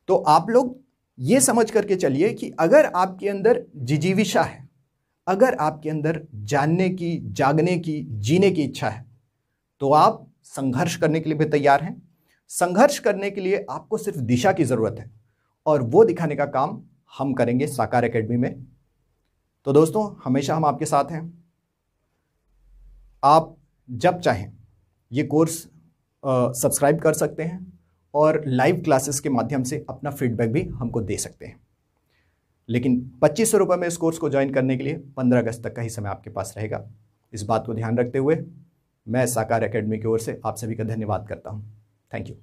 तो आप लोग ये समझ करके चलिए कि अगर आपके अंदर जिजीविषा है, अगर आपके अंदर जानने की, जागने की, जीने की इच्छा है, तो आप संघर्ष करने के लिए भी तैयार हैं। संघर्ष करने के लिए आपको सिर्फ दिशा की जरूरत है और वो दिखाने का काम हम करेंगे साकार एकेडमी में। तो दोस्तों, हमेशा हम आपके साथ हैं। आप जब चाहें ये कोर्स सब्सक्राइब कर सकते हैं और लाइव क्लासेस के माध्यम से अपना फीडबैक भी हमको दे सकते हैं। लेकिन 2500 रुपये में इस कोर्स को ज्वाइन करने के लिए 15 अगस्त तक का ही समय आपके पास रहेगा। इस बात को ध्यान रखते हुए मैं साकार एकेडमी की ओर से आप सभी का धन्यवाद करता हूं। Thank you.